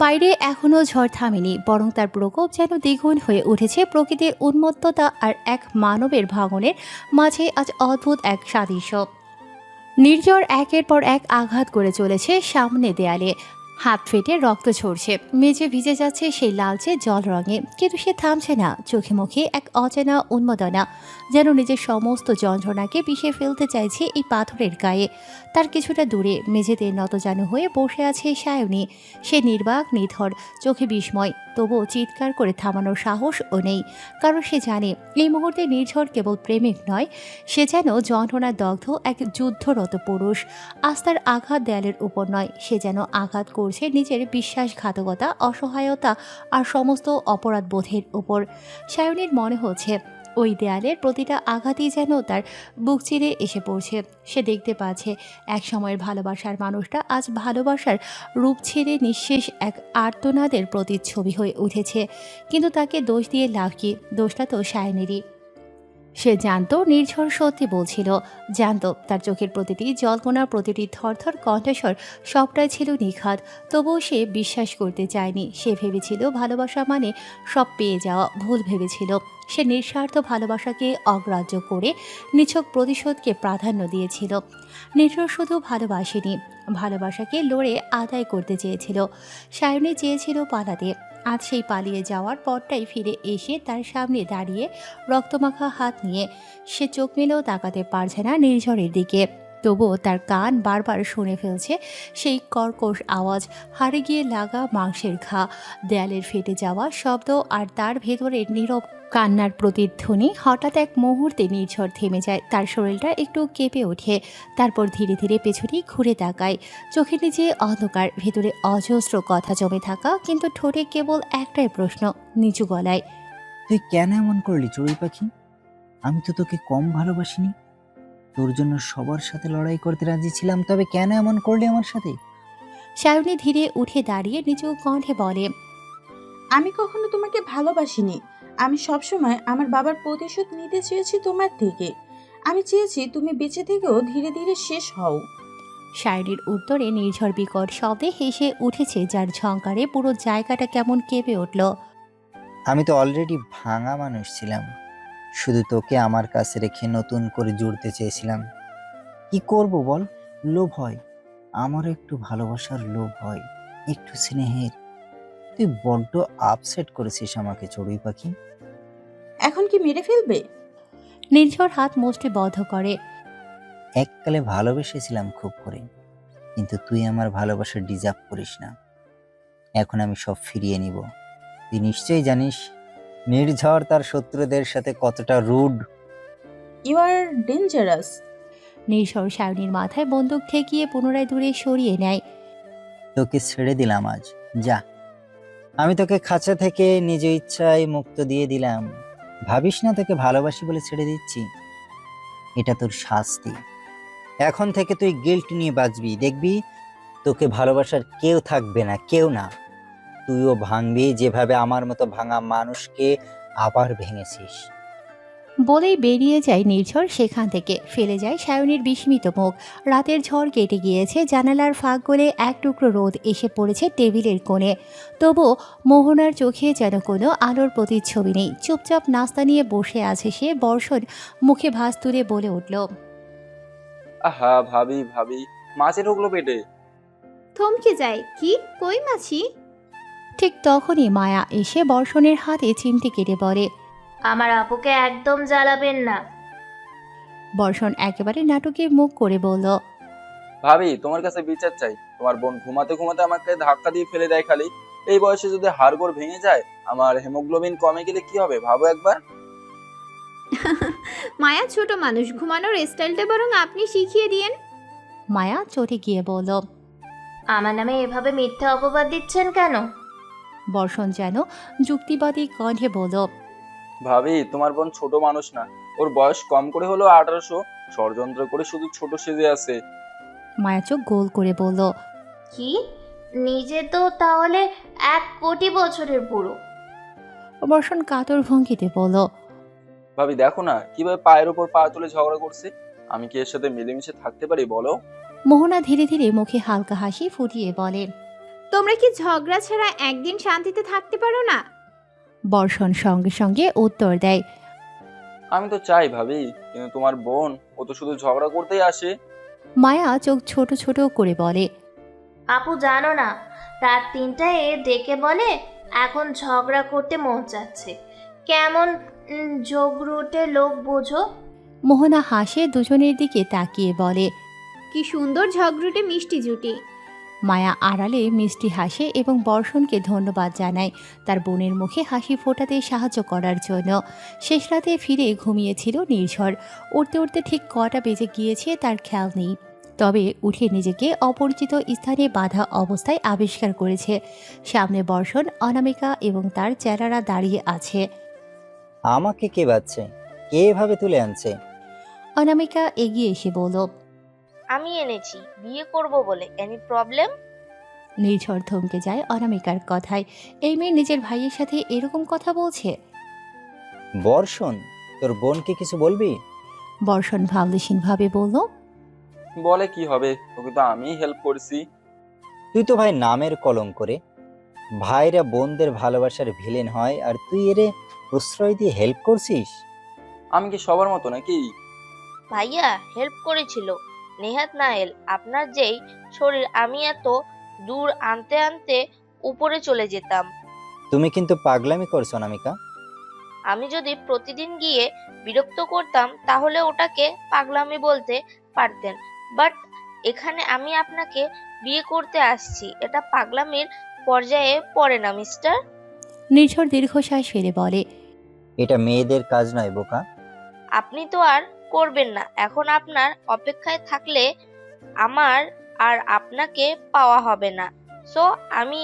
A: বাইরে এখনও ঝড় থামেনি, বরং তার প্রকোপ যেন দ্বিগুণ হয়ে উঠেছে। প্রকৃতির উন্মত্ততা আর এক মানবের ভাঙনের মাঝে আজ অদ্ভুত এক সাদৃশ্য। নির্ঝর একের পর এক আঘাত করে চলেছে সামনে দেয়ালে, হাত ফেটে রক্ত ঝরছে, মেঝে ভিজে যাচ্ছে সেই লালচে জল রঙে, কিন্তু সে থামছে না। চোখে মুখে এক অচেনা উন্মাদনা, যেন নিজের সমস্ত যন্ত্রণাকে পিষে ফেলতে চাইছে এই পাথরের গায়ে। তার কিছুটা দূরে মেঝেতে নতজানু হয়ে বসে আছে সায়নী। সে নির্বাক নিথর, চোখে বিস্ময়, তবুও চিৎকার করে থামানোর সাহসও নেই, কারণ সে জানে এই মুহূর্তে নির্ঝর কেবল প্রেমিক নয়, সে যেন যন্ত্রণায় দগ্ধ এক যুদ্ধরত পুরুষ। আস্থার আঘাত দেয়ালের উপর নয়, সে যেন আঘাত করছে নিজের বিশ্বাসঘাতকতা, অসহায়তা আর সমস্ত অপরাধ বোধের উপর। সায়নীর মনে হচ্ছে ওই দেয়ালের প্রতিটা আঘাতই যেন তার বুক চিরে এসে পড়ছে। সে দেখতে পাচ্ছে এক সময়ের ভালোবাসার মানুষটা আজ ভালোবাসার রূপ ছেড়ে নিঃশেষ এক আর্তনাদের প্রতিচ্ছবি হয়ে উঠেছে। কিন্তু তাকে দোষ দিয়ে লাভ কি? দোষটা তো সায়নেরই। সে জানতো নির্ঝর সত্যি বলছিল, জানতো তার চোখের প্রতিটি জল্পনা, প্রতিটি থরথর কণ্ঠস্বর সবটাই ছিল নিখাত। তবুও সে বিশ্বাস করতে চায়নি। সে ভেবেছিল ভালোবাসা মানে সব পেয়ে যাওয়া, ভুল ভেবেছিল। সে নিঃস্বার্থ ভালোবাসাকে অগ্রাহ্য করে নিছক প্রতিশোধকে প্রাধান্য দিয়েছিল। নির্ঝর শুধু ভালোবাসেনি, ভালোবাসাকে লড়ে আদায় করতে চেয়েছিল। সায়নী চেয়েছিল পালাতে। আজ সেই পালিয়ে যাওয়ার পরটাই ফিরে এসে তার সামনে দাঁড়িয়ে রক্তমাখা হাত নিয়ে সে চোখ মেলেও তাকাতে পারছে না নির্ঝরের দিকে। তবুও তার কান বারবার শুনে ফেলছে সেই কর্কশ আওয়াজ, হাড়ে গিয়ে লাগা মাংসের ঘা, দেয়ালের ফেটে যাওয়া শব্দ আর তার ভেতরের নীরব কান্নার প্রতিধ্বনি। হঠাৎ এক মুহূর্তে নির্ঝর থেমে যায়, তার শরীরটা একটু কেঁপে ওঠে। তারপর ধীরে ধীরে পেছনে ঘুরে তাকায়। চোখের নিচে অন্ধকার, ভেতরে অজস্র কথা জমে থাকা, কিন্তু ঠোঁটে কেবল একটাই প্রশ্ন, নিচু গলায়,
C: তুই কেন এমন করলি চড়ুই পাখি? আমি তো তোকে কম ভালোবাসিনি। তোর জন্য সবার সাথে লড়াই করতে রাজি ছিলাম, তবে কেন এমন করলি আমার সাথে?
A: সায়নী ধীরে উঠে দাঁড়িয়ে নিচু কণ্ঠে বলে,
K: আমি কখনো তোমাকে ভালোবাসিনি। আমি সবসময় আমার বাবার প্রতিশোধ নিতে চেয়েছি তোমার থেকে। আমি চেয়েছি তুমি বেঁচে থেকেও ধীরে ধীরে শেষ হও।
A: সায়নীর উত্তরে নির্ঝর বিকট শব্দে হেসে উঠেছে, যার ঝংকারে পুরো জায়গাটা কেমন কেঁপে উঠল।
C: আমি তো অলরেডি ভাঙা মানুষ ছিলাম, শুধু তোকে আমার কাছে রেখে নতুন করে জুড়তে চেয়েছিলাম। কি করব বল? লোভ হয়, আমারও একটু ভালোবাসার লোভ হয়, একটু স্নেহের। তুই বড্ড আপসেট করেছিস আমাকে চড়ুই পাখি।
K: এখন কি মেরে ফেলবে?
A: নির্ঝর হাত মুষ্টি বদ্ধ করে।
C: এককালে ভালোবেসেছিলাম খুব করে, কিন্তু তুই আমার ভালোবাসা ডিজার্ভ করিস না। এখন আমি সব ফিরিয়ে নিব। তুই নিশ্চয়ই জানিস নির্ঝর তার শত্রুদের সাথে কতটা rude.
K: You are dangerous.
A: Nirjhar সায়নীর মাথায় বন্দুক ঠেকিয়ে পুনরায় দূরে সরিয়ে নেয়।
C: তোকে ছেড়ে দিলাম আজ, যা। আমি তোকে খাঁচা থেকে নিজ ইচ্ছায় মুক্ত দিয়ে দিলাম। ভাবিস না তোকে ভালোবাসি বলে ছেড়ে দিচ্ছি। এটা তোর শাস্তি। এখন থেকে তুই গিল্ট নিয়ে বাঁচবি, দেখবি তোকে ভালোবাসার কেউ থাকবে না, কেউ না। তুইও ভাঙবি যেভাবে আমার মতো ভাঙা মানুষকে আবার ভেঙেছিস।
A: বলেই বেরিয়ে যায় নির্ঝর সেখান থেকে। ফেলে যায় সায়নীর বিস্মিত মুখ। রাতের ঝড় কেটে গিয়েছে, জানালার ফাঁক গলে এক টুকরো রোদ এসে পড়েছে টেবিলের কোণে। তবু মোহনার চোখে যেন কোনো আলোর প্রতিচ্ছবি নেই। চুপচাপ নাস্তা নিয়ে বসে আছে সে। বর্ষণ মুখে ভাঁজ তুলে বলে উঠল,
I: আহা ভাবি ভাবি, মাছে ঢুকলো পেটে।
J: থমকে যায়, কি কই মাছি?
A: ঠিক তখনই মায়া এসে বর্ষণের হাতে চিমটি কেটে বলে,
G: আমার আপুকে একদম জ্বালাবেন না।
A: বর্ষণ একেবারে নাটকে মুখ করে বলল,
I: ভাবি তোমার কাছে বিচার চাই। তোমার বোন ঘুমাতে ঘুমাতে আমাকে ধাক্কা দিয়ে ফেলে দেয় খালি। এই বয়সে যদি হাড়গোড় ভেঙে যায়, আমার হেমোগ্লোবিন কমে গেলে কি হবে ভাবো একবার।
J: মায়া ছোট মানুষ, ঘুমানোর স্টাইলটা বরং আপনি শিখিয়ে দিয়েন।
A: মায়া চটে গিয়ে বলল,
G: আমার নামে এভাবে মিথ্যা অপবাদ দিচ্ছেন কেন?
A: বর্ষণ যেন যুক্তিবাদী কণ্ঠে বলল,
I: ভাবি তোমার বোন ছোট মানুষ না, ওর বয়স কম করে হলো 1800। ষড়যন্ত্র করে শুধু ছোট সেজে আছে।
A: মায়া চোখ গোল করে বলল,
G: কি? নিজে তো তাহলে 1 কোটি বছরের বুড়ো।
A: বর্ষণ কাতর ভঙ্গিতে বলল,
I: ভাবি দেখো না কিভাবে পায়ের উপর পা তুলে ঝগড়া করছে। আমি কি এর সাথে মিলেমিশে থাকতে পারি বলো?
A: মোহনা ধীরে ধীরে মুখে হালকা হাসি ফুটিয়ে বলে,
J: তোমরা কি ঝগড়া ছাড়া একদিন শান্তিতে থাকতে পারো না?
A: বর্ষণ সঙ্গে সঙ্গে উত্তর দেয়,
I: আমি তো চাই ভাবি, কিন্তু তোমার বোন ও তো শুধু ঝগড়া করতেই আসে।
A: মায়া চোখ ছোট ছোট করে বলে,
G: আপু জানো না, রাত 3টায় ডেকে বলে এখন ঝগড়া করতে মন চাচ্ছে। কেমন জগরুটে লোক বোঝো।
A: মোহনা হাসে দুজনের দিকে তাকিয়ে বলে।
J: কি সুন্দর ঝগড়ুটে মিষ্টি জুটি।
A: মায়া আড়ালে মিষ্টি হাসে এবং বর্ষণকে ধন্যবাদ জানায় তার বোনের মুখে হাসি ফোটাতে সাহায্য করার জন্য। শেষ রাতে ফিরে ঘুমিয়েছিল নির্ঝর। উঠতে উঠতে ঠিক কটা বেজে গিয়েছে তার খেয়াল নেই। তবে উঠে নিজেকে অপরিচিত স্থানে বাঁধা অবস্থায় আবিষ্কার করেছে। সামনে বর্ষণ, অনামিকা এবং তার চেলারা দাঁড়িয়ে আছে।
C: আমাকে কে বাচ্ছে? কে এভাবে তুলে আনছে?
A: অনামিকা এগিয়ে এসে বলল।
L: আমি এনেছি বিয়ে করব বলে। Any problem?
A: নির্ঝর থমকে যায় অনামিকার কথায়। এই মেয়ে নিজের ভাইয়ের সাথে এরকম কথা বলছে।
C: বর্ষণ, তোর বোনকে কিছু বলবি?
A: বর্ষণ ভাবলেশীনভাবে বলল।
I: বলে কি হবে, তোকে তো আমি হেল্প করছি।
C: তুই তো ভাই নামের কলঙ্ক করে। ভাইরা বোনদের ভালোবাসার ভিলেন হয় আর তুই এরে প্রশ্রয় দিয়ে হেল্প করছিস?
I: আমি কি সবার মতো নাকি?
L: ভাইয়া হেল্প করেছিল। নেহাত নায়েল, আপনার যেই শরীর, আমি এত দূর আনতে আনতে উপরে চলে যেতাম।
C: তুমি কিন্তু পাগলামি করছো অনামিকা।
L: আমি যদি প্রতিদিন গিয়ে বিরক্ত করতাম তাহলে ওটাকে পাগলামি বলতে পারতেন, বাট এখানে আমি আপনাকে বিয়ে করতে আসছি, এটা পাগলামির পর্যায়ে পড়ে না মিস্টার।
A: নির্ঝর দীর্ঘশ্বাস ফেলে বলে।
C: এটা মেয়েদের কাজ নয় বোকা।
L: আপনি তো আর করবেন না। এখন আপনার অপেক্ষায় থাকলে আমার আর আপনাকে পাওয়া হবে না। সো আমি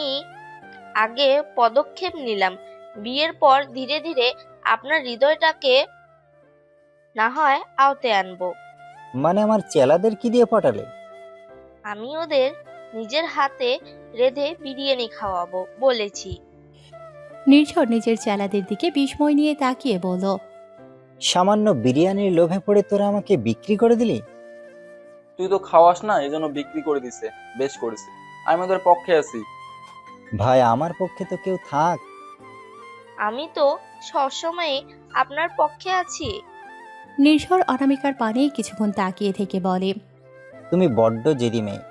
L: আগে পদক্ষেপ নিলাম। বিয়ের পর ধীরে ধীরে আপনার হৃদয়টাকে না হয় আওতে আনবো।
C: মানে আমার চেলাদের কি দিয়ে পটালে?
L: আমি ওদের নিজের হাতে রেঁধে বিরিয়ানি খাওয়াবো বলেছি।
A: নির্ঝর নিজের চেলাদের দিকে বিস্ময় নিয়ে তাকিয়ে বলল।
C: সামান্য বিরিয়ানির লোভে পড়ে তোরা আমাকে বিক্রি করে দিলি?
I: তুই তো খাওয়াস না, এজন্য বিক্রি করে দিছে। বেশ করেছে, আমি ওদের পক্ষে আছি।
C: ভাই আমার পক্ষে তো কেউ থাক।
L: আমি তো সবসময় আপনার পক্ষে আছি।
A: নির্ঝর অনামিকার পানে কিছুক্ষণ তাকিয়ে থেকে বলে।
C: তুমি বড্ড জেদি মেয়ে।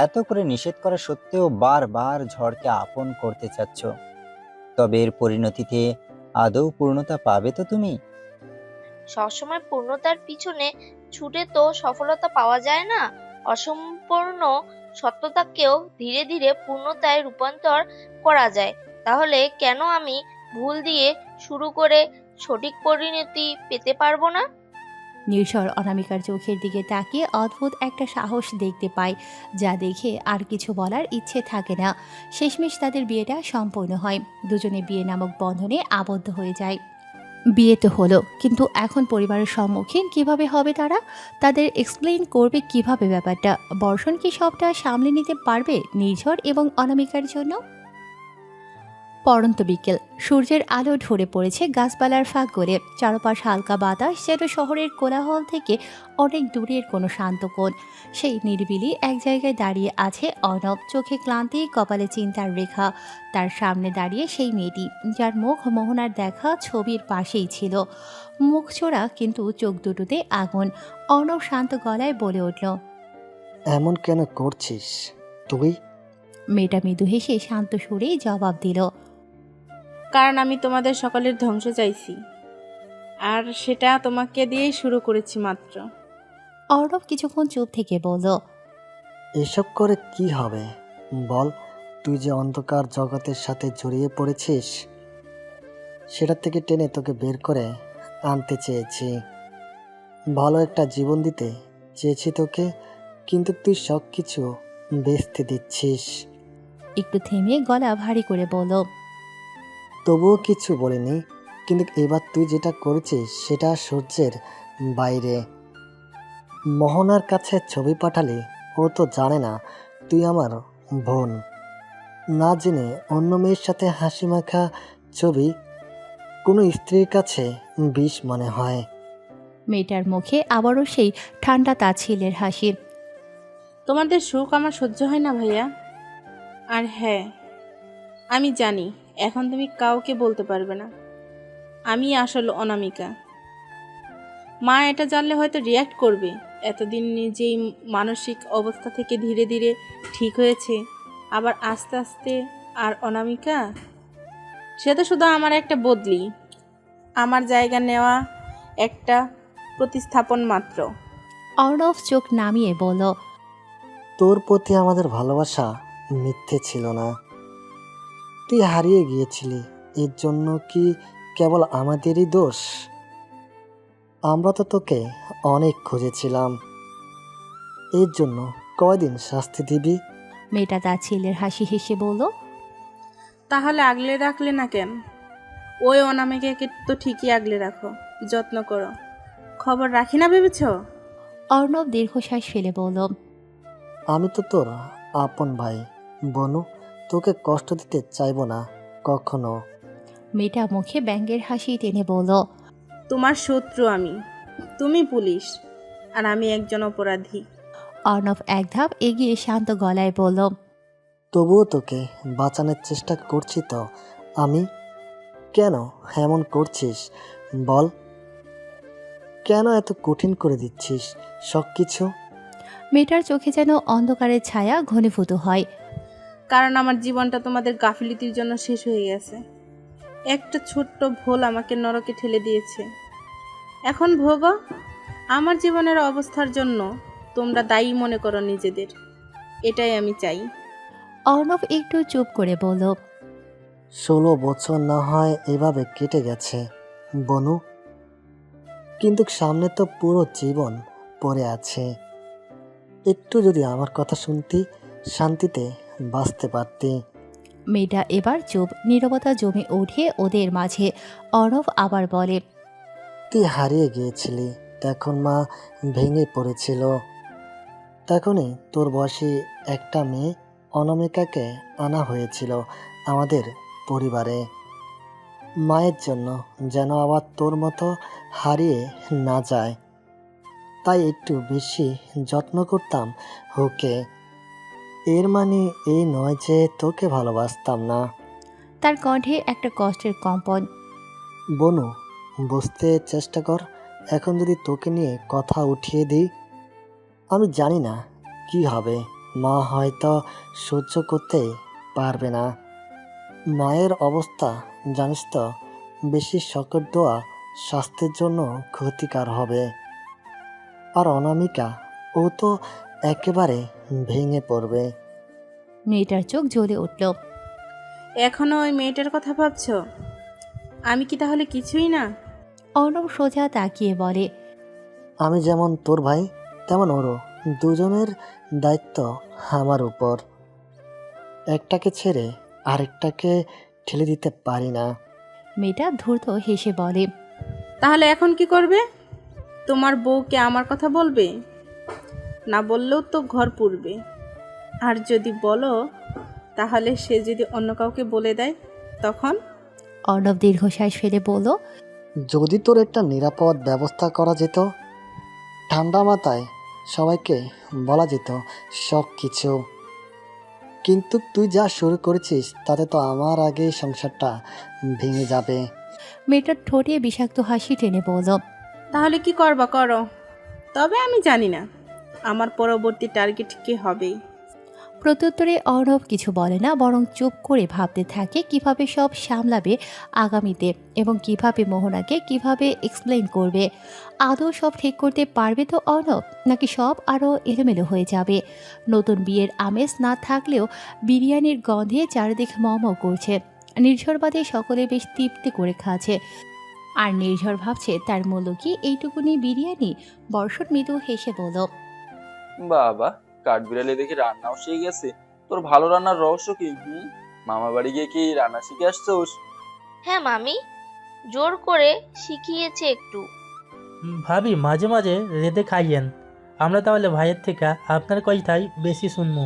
C: এত করে নিষেধ করা সত্ত্বেও বারবার ঝড়কে আপন করতে চাচ্ছ। তবে এর পরিণতিতে আদৌ পূর্ণতা পাবে তো তুমি?
L: সবসময় পূর্ণতার পিছনে ছুটে তো সফলতা পাওয়া যায় না। অসম্পূর্ণ সত্যতাকেও ধীরে ধীরে পূর্ণতায় রূপান্তর করা যায়। তাহলে কেন আমি ভুল দিয়ে শুরু করে সঠিক পরিণতি পেতে পারবো না?
A: নির্ঝর অনামিকার চোখের দিকে তাকিয়ে অদ্ভুত একটা সাহস দেখতে পায়, যা দেখে আর কিছু বলার ইচ্ছে থাকে না। শেষমেশ তাদের বিয়েটা সম্পূর্ণ হয়। দুজনে বিয়ে নামক বন্ধনে আবদ্ধ হয়ে যায়। বিয়ে তো হলো, কিন্তু এখন পরিবারের সম্মুখীন কিভাবে হবে তারা? তাদের এক্সপ্লেইন করবে কিভাবে ব্যাপারটা? বর্ষণ কি সবটা সামলে নিতে পারবে নির্ঝর এবং অনামিকার জন্য? পড়ন্ত বিকেল, সূর্যের আলো ঢলে পড়েছে গাছপালার ফাঁক গলে। চারপাশ হালকা বাতাস, যেন শহরের কোলাহল থেকে অনেক দূরের কোনো শান্ত কোণ। সেই নিরিবিলি এক জায়গায় দাঁড়িয়ে আছে অর্ণব, চোখে ক্লান্তি, কপালে চিন্তার রেখা। তার সামনে দাঁড়িয়ে সেই মেয়েটি, যার মুখ মোহনার দেখা ছবির পাশেই ছিল। মুখ ছোড়া, কিন্তু চোখ দুটোতে আগুন। অর্ণব শান্ত গলায় বলে উঠল।
M: এমন কেন করছিস তুই?
A: মেয়েটা মৃদু হেসে শান্ত সুরেই জবাব দিল।
N: কারণ আমি তোমাদের সকলের ধ্বংস চাইছি, আর সেটা তোমাকে দিয়েই শুরু করেছি মাত্র।
A: অর্ণব কিছুক্ষণ চুপ থেকে বলল।
M: এসব করে কি হবে বল? তুই যে অন্ধকার জগতের সাথে জড়িয়ে পড়েছিস, সেটা থেকে টেনে তোকে বের করে আনতে চেয়েছি। ভালো একটা জীবন দিতে চেয়েছি তোকে, কিন্তু তুই সব কিছু বেচতে দিচ্ছিস।
A: একটু থেমে গলা ভারী করে বলল।
M: তবুও কিছু বলিনি, কিন্তু এবার তুই যেটা করেছিস সেটা সহ্যের বাইরে। মোহনার কাছে ছবি পাঠালি, ও তো জানে না তুই আমার বোন। না জেনে অন্য মেয়ের সাথে হাসি মাখা ছবি কোনো স্ত্রীর কাছে বিষ মনে হয়।
A: মেয়েটার মুখে আবারও সেই ঠান্ডা তাচ্ছিলের হাসি।
N: তোমাদের সুখ আমার সহ্য হয় না ভাইয়া। আর হ্যাঁ, আমি জানি এখন তুমি কাউকে বলতে পারবে না আমি আসল অনামিকা। মা এটা জানলে হয়তো রিয়্যাক্ট করবে, এতদিন নিজেই মানসিক অবস্থা থেকে ধীরে ধীরে ঠিক হয়েছে, আবার আস্তে আস্তে। আর অনামিকা, সে তো শুধু আমার একটা বদলি, আমার জায়গা নেওয়া একটা প্রতিস্থাপন মাত্র।
A: অর্ণব চোখ নামিয়ে বলল,
M: তোর প্রতি আমাদের ভালোবাসা মিথ্যে ছিল না। তুই হারিয়ে গিয়েছিলি, এর জন্য কি কেবল আমাদেরই দোষ? আমরা তো তোকে অনেক খুঁজেছিলাম, এর জন্য কয়দিন শাস্তি দিবি?
A: মেয়েটা তার ছেলের হাসি হেসে বলল,
N: তাহলে আগলে রাখলে না কেন? ওই অনামিকাকে তো ঠিকই আগলে রাখো, যত্ন করো, খবর রাখি না ভেবেছ?
A: অর্ণব দীর্ঘশ্বাস ফেলে বলল,
M: আমি তো তোর আপন ভাই বনু, তোকে কষ্ট দিতে চাইবো না কখনো।
A: মেয়েটা মুখে ব্যঙ্গের হাসি টেনে বলল,
N: তোমার শত্রু আমি, তুমি পুলিশ, আর আমি একজন অপরাধী।
A: অর্ণব এক ধাপ এগিয়ে শান্ত গলায় বলল,
M: তবুও তোকে বাঁচানোর চেষ্টা করছি তো আমি। কেন এমন করছিস বল? কেন এত কঠিন করে দিচ্ছিস সব কিছু?
A: মেয়েটার চোখে যেন অন্ধকারের ছায়া ঘনীভূত হয়।
N: কারণ আমার জীবনটা তোমাদের গাফিলতির জন্য শেষ হয়ে গেছে। একটা ছোট্ট ভুল আমাকে নরকে ঠেলে দিয়েছে। এখন ভোগো আমার জীবনের অবস্থার জন্য। তোমরা দায়ী মনে করো নিজেদের, এটাই আমি চাই।
A: অর্ণব একটু চুপ করে বলল,
M: 16 বছর না হয় এভাবে কেটে গেছে বনু, কিন্তু সামনে তো পুরো জীবন পড়ে আছে। একটু যদি আমার কথা শুনতি, শান্তিতে বাঁচতে পারতি।
A: মেয়েটা এবার চুপ, নীরবতা জমে ওঠে ওদের মাঝে। অর্ণব আবার বলে,
M: তুই হারিয়ে গিয়েছিলি, তখন মা ভেঙে পড়েছিল। তখনই তোর বয়সী একটা মেয়ে অনামিকাকে আনা হয়েছিল আমাদের পরিবারে, মায়ের জন্য, যেন আবার তোর মতো হারিয়ে না যায়। তাই একটু বেশি যত্ন করতাম ওকে। এর মানে এই নয় যে তোকে ভালোবাসতাম না।
A: তার কণ্ঠে একটা কষ্টের কম্পন।
M: বনু, বুঝতে চেষ্টা কর। এখন যদি তোকে নিয়ে কথা উঠিয়ে দিই, আমি জানি না কি হবে। মা হয়তো সহ্য করতে পারবে না। মায়ের অবস্থা জানিস তো, বেশি শকট দেওয়া স্বাস্থ্যের জন্য ক্ষতিকর হবে। আর অনামিকা, ও তো একেবারে ভেঙে পড়বে।
A: মেয়েটার চোখ জ্বলে উঠল।
N: এখনো ওই মেয়েটার কথা ভাবছো? আমি কি তাহলে কিছুই না?
A: অর্ণব সোজা তাকিয়ে বলে,
M: আমি যেমন তোর ভাই, তেমন ওরও। দুজনের দায়িত্ব আমার উপর। একটাকে ছেড়ে আরেকটাকে ঠেলে দিতে পারি না।
A: মেয়েটা ধূর্ত হেসে বলে,
N: তাহলে এখন কি করবে? তোমার বউকে আমার কথা বলবে? না বললেও তো ঘর পুড়বে। আর যদি বলো, তাহলে সে যদি অন্য কাউকে বলে দেয় তখন?
A: অর্ণব দীর্ঘশ্বাস ফেলে বলল,
M: যদি তোর একটা নিরাপদ ব্যবস্থা করা যেত, ঠান্ডা মাথায় সবাইকে বলা যেত সব কিছু। কিন্তু তুই যা শুরু করেছিস, তাতে তো আমার আগে সংসারটা ভেঙে যাবে।
A: মেয়েটার ঠোঁটে বিষাক্ত হাসি টেনে বলল,
N: তাহলে কি করবা করো, তবে আমি জানি না আমার পরবর্তী টার্গেট কি হবে।
A: প্রত্যুত্তরে অর্ণব কিছু বলে না, বরং চুপ করে ভাবতে থাকে কিভাবে সব সামলাবে আগামীতে, এবং কিভাবে মোহনাকে কিভাবে এক্সপ্লেইন করবে। আদৌ সব ঠিক করতে পারবে তো অর্ণব, নাকি সব আরও এলোমেলো হয়ে যাবে? নতুন বিয়ের আমেজ না থাকলেও বিরিয়ানির গন্ধে চারিদিক মমও করছে। নির্ঝর বাদে সকলে বেশ তৃপ্তি করে খাচ্ছে। আর নির্ঝর ভাবছে তার মূল্য কি এইটুকুনি বিরিয়ানি। বর্ষণ মৃদু হেসে বলল,
I: বাবা, কাঠবিড়ালি দেখি রান্নাও শিখে গেছে। তোর ভালো রান্নার রহস্য কি? মামা বাড়ি গিয়ে কি রান্না শিখে আসছোস?
L: হ্যাঁ মামি, জোর করে শিখিয়েছে একটু।
H: ভাবি মাঝে মাঝে রেঁধে খাইয়েন। আমরা তাহলে ভাইয়ের থেকে আপনার কথাই বেশি শুনবো।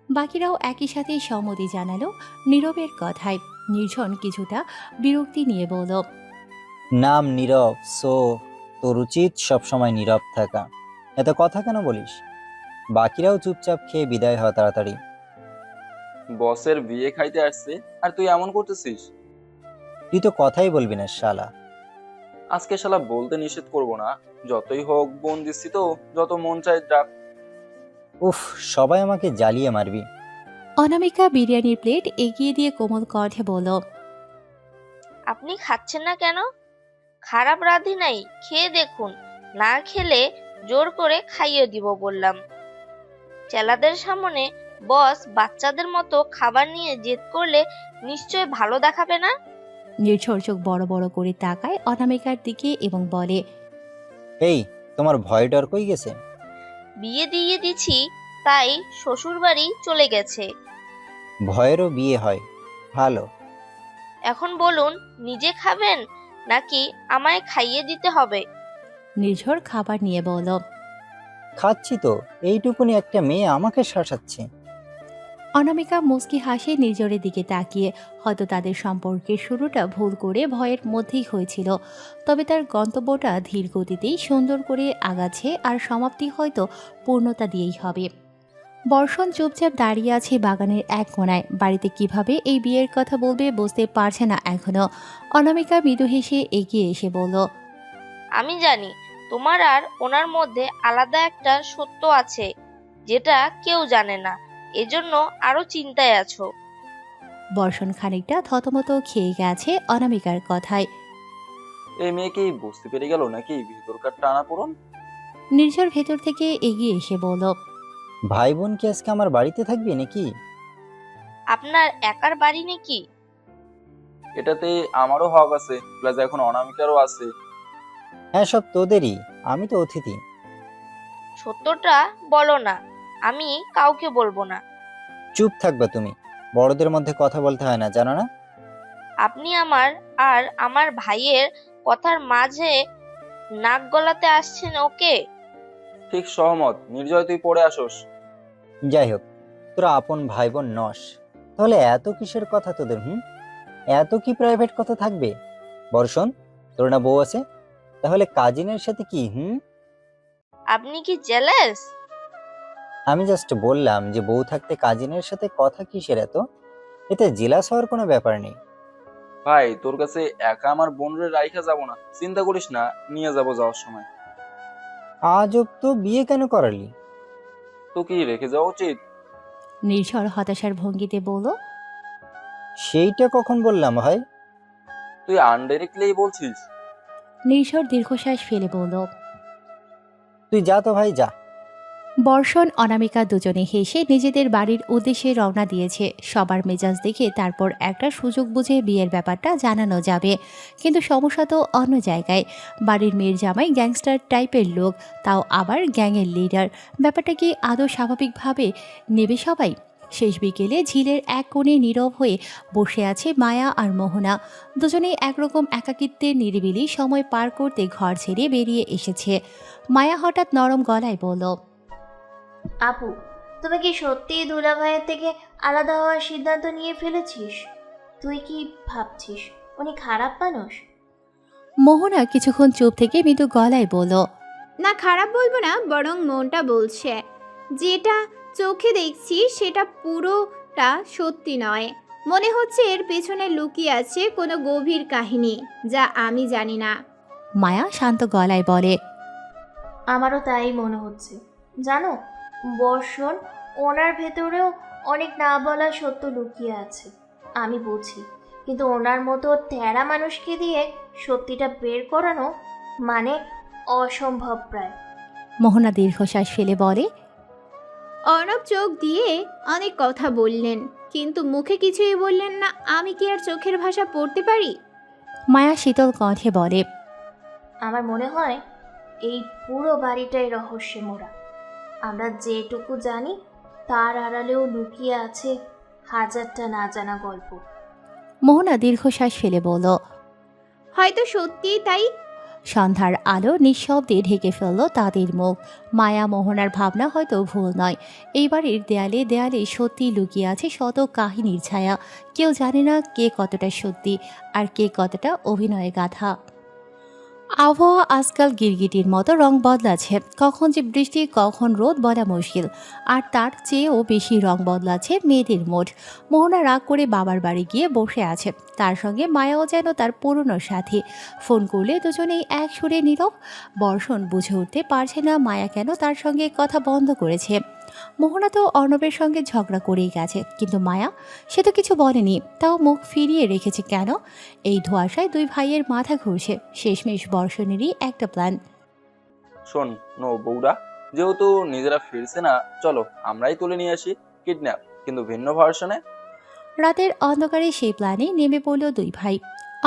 A: বাকিরাও একই সাথে সম্মতি জানালো নীরবের কথায়। নির্ঝন কিছুটা বিরক্তি নিয়ে বলল,
C: নাম নীরব, সো তোর উচিত সবসময় নীরব থাকা। এত কথা কেন বলিস? বাকিরাও চুপচাপ খেয়ে বিদায় হয় তাড়াতাড়ি।
I: বসের বিয়ে খাইতে আসছে আর তুই এমন করতেছিস?
C: তুই তো কথাই বলবি না শালা।
I: আজকে শালা বলতে নিষেধ করব না, যতই হোক বোন দিচ্ছি তো, যত মন চায় ডাক।
C: উফ, সবাই আমাকে জ্বালিয়ে মারবি।
A: অনামিকা বিরিয়ানির প্লেট এগিয়ে দিয়ে কোমল কণ্ঠে বলল,
L: আপনি খাচ্ছেন না কেন? খারাপ রাঁধি নাই, খেয়ে দেখুন। না খেলে জোর করে খাইয়ে দিব বললাম। চেলাদের সামনে বস বাচ্চাদের মতো খাবার নিয়ে জেদ করলে নিশ্চয় ভালো দেখাবে না।
A: নির্ঝর চোখ বড় বড় করে তাকায় অনামিকার দিকে এবং বলে,
C: এই, তোমার ভয় ডর কই গেছে?
L: বিয়ে দিয়ে দিছি, তাই শ্বশুর বাড়ি চলে গেছে।
C: ভয়েরও বিয়ে হয়, ভালো।
L: এখন বলুন, নিজে খাবেন নাকি আমায় খাইয়ে দিতে হবে?
A: নির্ঝর খাবার নিয়ে বলল,
C: খাচ্ছি তো, এইটুকুনি একটা মেয়ে আমাকে শাসাচ্ছে।
A: অনামিকা মুচকি হাসে নির্ঝরের দিকে তাকিয়ে। হয়তো তাদের সম্পর্কের শুরুটা ভুল করে ভয়ের মধ্যেই হয়েছিল, তবে তার গন্তব্যটা ধীর গতিতেই সুন্দর করে আগাচ্ছে, আর সমাপ্তি হয়তো পূর্ণতা দিয়েই হবে। বর্ষণ চুপচাপ দাঁড়িয়ে আছে বাগানের এক কোণায়। বাড়িতে কিভাবে এই বিয়ের কথা বলবে বুঝতে পারছে না এখনো। অনামিকা মৃদু হেসে এগিয়ে এসে বলল,
L: আমি জানি তোমার আর ওনার মধ্যে আলাদা একটা সত্য আছে, যেটা কেউ জানে না, এজন্য আরো চিন্তায় আছো।
A: বর্ষণ খানিকটা থতমত খেয়ে গেছে অনামিকার কথায়।
I: এই মেয়ে কি বুঝতে পেরে গেল নাকি ভিতরকার টানা পূরণ?
A: নির্ঝর ভেতর থেকে এগিয়ে এসে বলল,
C: ভাই বোন কি আজকে আমার বাড়িতে থাকবে নাকি?
L: আপনার একার বাড়ি নাকি?
I: এটাতে আমারও হক আছে, প্লাস এখন অনামিকারও আছে।
C: হ্যাঁ, সব তোদেরই, আমি তো অতিথি।
L: সত্যটা বলো না, আমি কাউকে বলবো না।
C: চুপ থাকবা তুমি, বড়দের মধ্যে কথা বলতে হয় না, জানো না?
L: আপনি আমার আর আমার ভাইয়ের কথার মাঝে নাক গলাতে আসছেন। ওকে,
I: ঠিক সহমত। নির্জয়, তুই পড়ে আসোস।
C: যাই হোক, তোরা আপন ভাই বোন নস, তাহলে এত কিসের কথা তোদের? এত কি প্রাইভেট কথা থাকবে? বর্ষণ, তোর না বউ আছে, তাহলে কাজিনের সাথে কি?
L: আপনি কি জেলাস?
C: আমি জাস্ট বললাম যে বউ থাকতে কাজিনের সাথে কথা কিসের এত, এতে জেলাস হওয়ার কোনো ব্যাপার নেই।
I: ভাই, তোর কাছে একা আমার বোনরে রাইখা যাব না, চিন্তা করিস না, নিয়ে যাব যাওয়ার সময়।
C: আজব তো, বিয়ে কেন করালি?
I: তো কি রেখে যাওয়া উচিত?
A: নির্ঝর হতাশার ভঙ্গিতে বলল,
C: সেইটা কখন বললাম ভাই?
I: তুই আনডাইরেক্টলি বলছিস।
A: নির্ঝর দীর্ঘশ্বাস ফেলে বলল,
C: তুই যা তো ভাই, যা।
A: বর্ষণ অনামিকা দুজনে হেসে নিজেদের বাড়ির উদ্দেশ্যে রওনা দিয়েছে। সবার মেজাজ দেখে তারপর একটা সুযোগ বুঝে বিয়ের ব্যাপারটা জানানো যাবে, কিন্তু সমস্যা তো অন্য জায়গায়। বাড়ির মেয়ের জামাই গ্যাংস্টার টাইপের লোক, তাও আবার গ্যাংয়ের লিডার। ব্যাপারটা কি আদৌ স্বাভাবিকভাবে নেবে সবাই? শেষ বিকেলে ঝিলের এক কোণে নীরব হয়ে বসে আছে মায়া আর মোহনা। দুজনেই একরকম একাকিত্বের নিরিবিলি সময় পার করতে ঘর ছেড়ে বেরিয়ে এসেছে। মায়া হঠাৎ নরম গলায় বলল,
G: আপু, তুমি কি সত্যিই দুলাভাইয়ের থেকে আলাদা হওয়ার সিদ্ধান্ত নিয়ে ফেলেছিস? তুই কি ভাবছিস উনি খারাপ মানুষ?
A: মোহনা কিছুক্ষণ চুপ থেকে মৃদু গলায় বলল,
J: না, খারাপ বলবো না, বরং মনটা বলছে যেটা চোখে দেখছি সেটা পুরোটা সত্যি নয়। মনে হচ্ছে এর পেছনে লুকিয়ে আছে কোনো গভীর কাহিনী, যা আমি জানি না।
A: মায়া শান্ত গলায় বলে,
G: আমারও তাই মনে হচ্ছে। জানো বর্ষণ, ওনার ভেতরেও অনেক না বলা সত্য লুকিয়ে আছে। আমি বুঝি, কিন্তু ওনার মতো তেরা মানুষকে দিয়ে সত্যিটা বের করানো মানে অসম্ভব প্রায়।
A: মোহনা দীর্ঘশ্বাস ফেলে বলে,
J: অর্ণব চোখ দিয়ে অনেক কথা বললেন, কিন্তু মুখে কিছুই বললেন না। আমি কি আর চোখের ভাষা পড়তে পারি?
A: মায়া শীতল কণ্ঠে বলে,
G: আমার মনে হয় এই পুরো বাড়িটাই রহস্যে মোড়া। আমরা যেটুকু জানি তার আড়ালেও লুকিয়ে আছে হাজারটা না জানা গল্প।
A: মোহনা দীর্ঘশ্বাস ফেলে বলল,
J: হয়তো সত্যিই তাই।
A: সন্ধ্যার আলো নিঃশব্দে ঢেকে ফেলল তাদের মুখ। মায়া মোহনার ভাবনা হয়তো ভুল নয়। এই বাড়ির দেয়ালে দেয়ালে সত্যি লুকিয়ে আছে শত কাহিনীর ছায়া। কেউ জানে না কে কতটা সত্যি আর কে কতটা অভিনয়ে গাথা। আবহাওয়া আজকাল গিরগিটির মতো রং বদলাচ্ছে, কখন যে বৃষ্টি কখন রোদ বলা মুশকিল। আর তার চেয়েও বেশি রং বদলাচ্ছে মেয়েদের মুড। মোহনা রাগ করে বাবার বাড়ি গিয়ে বসে আছে, তার সঙ্গে মায়াও যেন তার পুরনো সাথী। ফোন করলে দুজনেই এক সুরে নীরব। বর্ষণ বুঝে উঠতে পারছে না মায়া কেন তার সঙ্গে কথা বন্ধ করেছে। মোহনা তো অর্ণবের সঙ্গে ঝগড়া করেই গেছে, কিন্তু মায়া সে তো কিছু বলেনি, তাও মুখ ফিরিয়ে রেখেছে কেন? এই ধোঁয়াশায় দুই ভাইয়ের মাথা ঘুরছে। শেষমেশ বর্ষণেরই একটা প্ল্যান।
I: শোন বউরা, যেহেতু নিজেরা ফিরছে না, চলো আমরাই তুলে নিয়ে আসি কিডন্যাপ, কিন্তু ভিন্ন ভার্সনে।
A: রাতের অন্ধকারে সেই প্ল্যানে নেমে পড়ল দুই ভাই।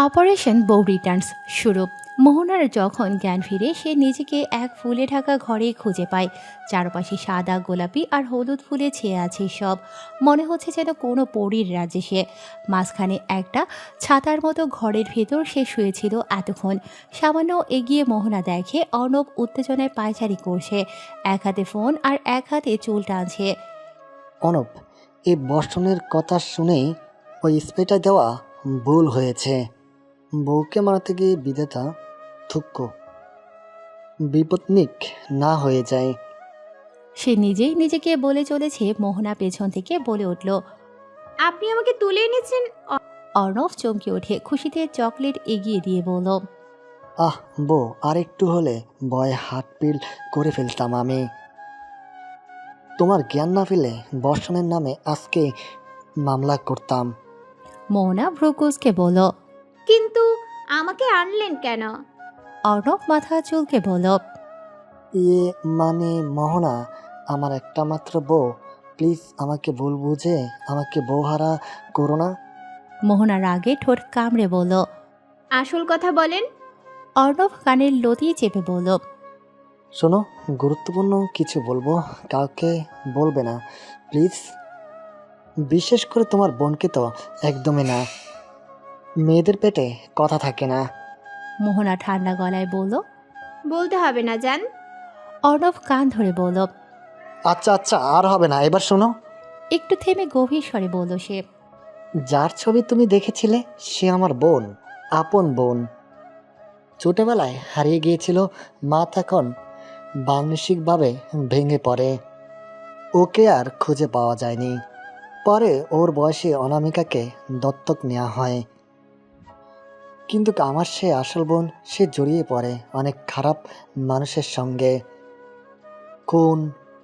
A: অপারেশন বউ রিটার্নস শুরু। মোহনার যখন জ্ঞান ফিরে সে নিজেকে এক ফুলে ঢাকা ঘরে খুঁজে পায়। চারপাশে সাদা, গোলাপি আর হলুদ ফুলে ছেয়ে আছে সব। মনে হচ্ছে যেন কোনো পরীর রাজ্যে সে। মাঝখানে একটা ছাতার মতো ঘরের ভেতর সে শুয়েছিল এতক্ষণ। সামান্য এগিয়ে মোহনা দেখে অর্ণব উত্তেজনায় পায়চারি করছে, এক হাতে ফোন আর এক হাতে চুল টানছে।
M: অনব, এই বর্ষণের কথা শুনেই ওই স্প্রেটা দেওয়া ভুল হয়েছে। বউকে মারাতে গিয়ে বিধাতা থুক্ক বিপত্নিক না হয়ে যায়।
A: সে নিজেই নিজেকে বলে চলেছে। মোহনা পেছন থেকে বলে উঠল,
J: আপনি আমাকে তুলে এনেছেন।
A: অর্ণব চমকে ওঠে, খুশিতে চকলেট এগিয়ে দিয়ে বলল,
M: আহ বউ, আর একটু হলে ভয়ে হাত পিল করে ফেলতাম আমি। তোমার জ্ঞান না ফেলে বর্ষণের নামে আজকে মামলা করতাম।
A: মোহনা ভ্রুকুসকে বলল।
J: কিন্তু আমাকে আনলেন কেন?
A: অর্ণব মাথা চুলকে বলল,
M: ইয়ে মানে মোহনা, আমার একটা মাত্র বউ, প্লিজ আমাকে ভুল বুঝে আমাকে বউহারা করো না।
A: মোহনা রাগে ঠোঁট কামড়ে বলল।
J: আসল কথা বলেন।
A: অর্ণব কানের লতি চেপে বলল,
M: শোনো, গুরুত্বপূর্ণ কিছু বলবো, কাউকে বলবে না প্লিজ। বিশেষ করে তোমার বোনকে তো একদমই না। মেয়েদের পেটে কথা থাকে না।
A: মোহনা ঠান্ডা গলায় বলল।
J: বলতে হবে না জান।
A: অর্ণব কান ধরে বলল।
M: আচ্ছা আচ্ছা, আর হবে না, এবার শোনো।
A: একটু থেমে গভীর স্বরে বলল সে,
M: যার ছবি তুমি দেখেছিলে সে আমার বোন, আপন বোন। ছোটবেলায় হারিয়ে গিয়েছিল, মা তখন মানসিকভাবে ভেঙে পড়ে, ওকে আর খুঁজে পাওয়া যায়নি। পরে ওর বয়সে অনামিকাকে দত্তক নেওয়া হয়। কিন্তু আমার সে আসল বোন, সে জড়িয়ে পড়ে অনেক খারাপ মানুষের সঙ্গে, খুন,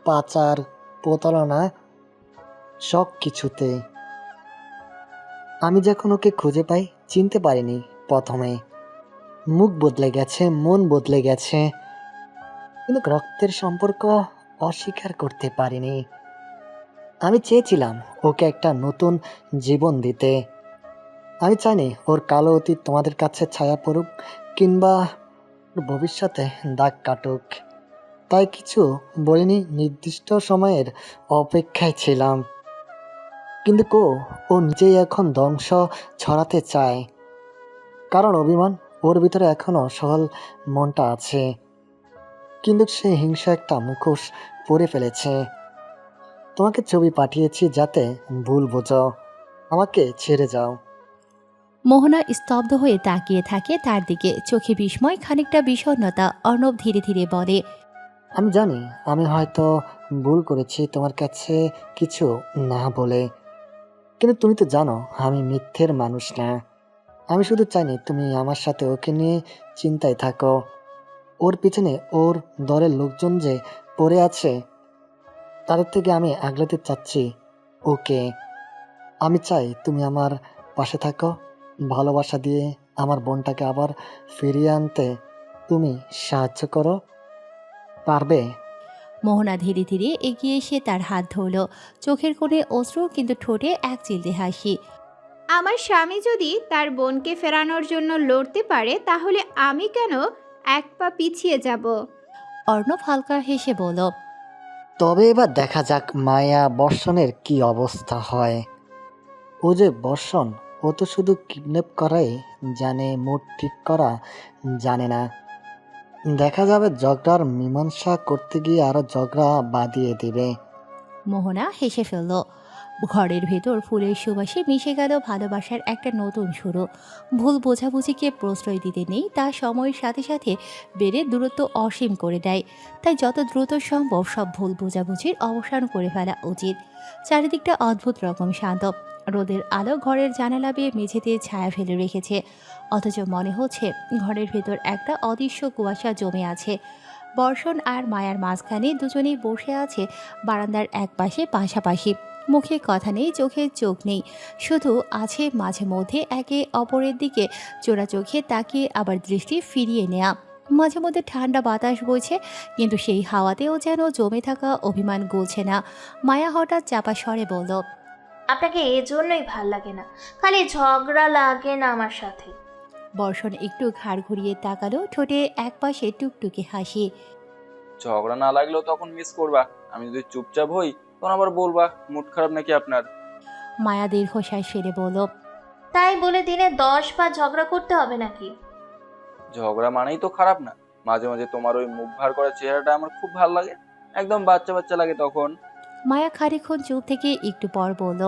M: পাচার, প্রতারণা, সব কিছুতে। আমি যখন ওকে খুঁজে পাই চিনতে পারিনি প্রথমে। মুখ বদলে গেছে, মন বদলে গেছে, কিন্তু রক্তের সম্পর্ক অস্বীকার করতে পারিনি। আমি চেয়েছিলাম ওকে একটা নতুন জীবন দিতে। আমি চাইনি ওর কালো অতীত তোমাদের কাছে ছায়া পড়ুক কিংবা ওর ভবিষ্যতে দাগ কাটুক। তাই কিছু বলিনি, নির্দিষ্ট সময়ের অপেক্ষায় ছিলাম। কিন্তু ও নিজেই এখন ধ্বংস ছড়াতে চায়, কারণ অভিমান ওর ভিতরে এখনো সহল মনটা আছে, কিন্তু সে হিংসা একটা মুখোশ পরে ফেলেছে। তোমাকে ছবি পাঠিয়েছি যাতে ভুল বোঝো, আমাকে ছেড়ে যাও।
A: মোহনা স্তব্ধ হয়ে তাকিয়ে থাকে তার দিকে, চোখে বিস্ময়, খানিকটা বিষণ্ণতা। অর্ণব ধীরে ধীরে বলে,
M: আমি জানি আমি হয়তো ভুল করেছি তোমার কাছে কিছু না বলে, কিন্তু তুমি তো জানো আমি মিথ্যের মানুষ না। আমি শুধু চাইনি তুমি আমার সাথে ওকে নিয়ে চিন্তায় থাকো। ওর পিছনে ওর দলের লোকজন যে পড়ে আছে, তাদের থেকে আমি আগলাতে চাচ্ছি ওকে। আমি চাই তুমি আমার পাশে থাকো, ভালোবাসা দিয়ে আমার বোনটাকে আবার ফিরিয়ে আনতে তুমি সাহায্য করো, পারবে?
A: মোহনা ধীরে ধীরে এগিয়ে এসে তার হাত ধরল। চোখের কোণে অশ্রু, কিন্তু ঠোঁটে এক চিলতে হাসি।
J: আমার স্বামী যদি তার বোনকে ফেরানোর জন্য লড়তে পারে, তাহলে আমি কেন এক পা পিছিয়ে যাব?
A: অর্ণব হালকা হেসে বলল,
M: তবে এবার দেখা যাক মায়া বর্ষণের কি অবস্থা হয়। ও যে বর্ষণ, ও তো শুধু কিডন্যাপ করাই জানে, মুড ঠিক করা জানে না। দেখা যাবে ঝগড়ার মীমাংসা করতে গিয়ে আরো ঝগড়া বাঁধিয়ে দিবে।
A: মোহনা হেসে ফেলল। ঘরের ভেতর ফুলের সুবাসে মিশে গেল ভালোবাসার একটা নতুন শুরু। ভুল বোঝাবুঝিকে প্রশ্রয় দিতে নেই, তা সময়ের সাথে সাথে বেড়ে দূরত্ব অসীম করে দেয়। তাই যত দ্রুত সম্ভব সব ভুল বোঝাবুঝির অবসান করে ফেলা উচিত। চারিদিকটা অদ্ভুত রকম শান্ত। রোদের আলো ঘরের জানালা বেয়ে মেঝেতে ছায়া ফেলে রেখেছে, অথচ মনে হচ্ছে ঘরের ভেতর একটা অদৃশ্য কুয়াশা জমে আছে। বর্ষণ আর মায়ার মাঝখানে দুজনেই বসে আছে বারান্দার এক পাশে পাশাপাশি। মুখে কথা নেই, চোখে চোখ নেই, শুধু আছে মাঝে মধ্যে একে অপরের দিকে চোরা চোখে তাকিয়ে আবার দৃষ্টি ফিরিয়ে নেয়া। মাঝে মধ্যে ঠান্ডা বাতাস বইছে, কিন্তু সেই হাওয়াতেও যেন জমে থাকা অভিমান গলছে না। মায়া হঠাৎ চাপা স্বরে বলল,
G: আপনাকে এজন্যই ভাল লাগে না, খালি ঝগড়া লাগে না আমার সাথে।
A: বর্ষণ একটু ঘাড় ঘুরিয়ে তাকালো, ঠোঁটে একপাশে টুকটুকে হাসি।
I: ঝগড়া না লাগলেও তখন মিস করবা। আমি যদি চুপচাপ হই তখন আবার বলবা মুড খারাপ নাকি আপনার।
A: মায়া দীর্ঘশ্বাস ফেলে বলল,
G: তাই বলে দিনে 10 বার ঝগড়া করতে হবে নাকি?
I: ঝগড়া মানেই তো খারাপ না। মাঝে মাঝে তোমার ওই মুখ ভার করা চেহারাটা আমার খুব ভালো লাগে, একদম বাচ্চা বাচ্চা লাগে তখন।
A: মায়া খানিকক্ষণ চুপ থেকে একটু পর বলল,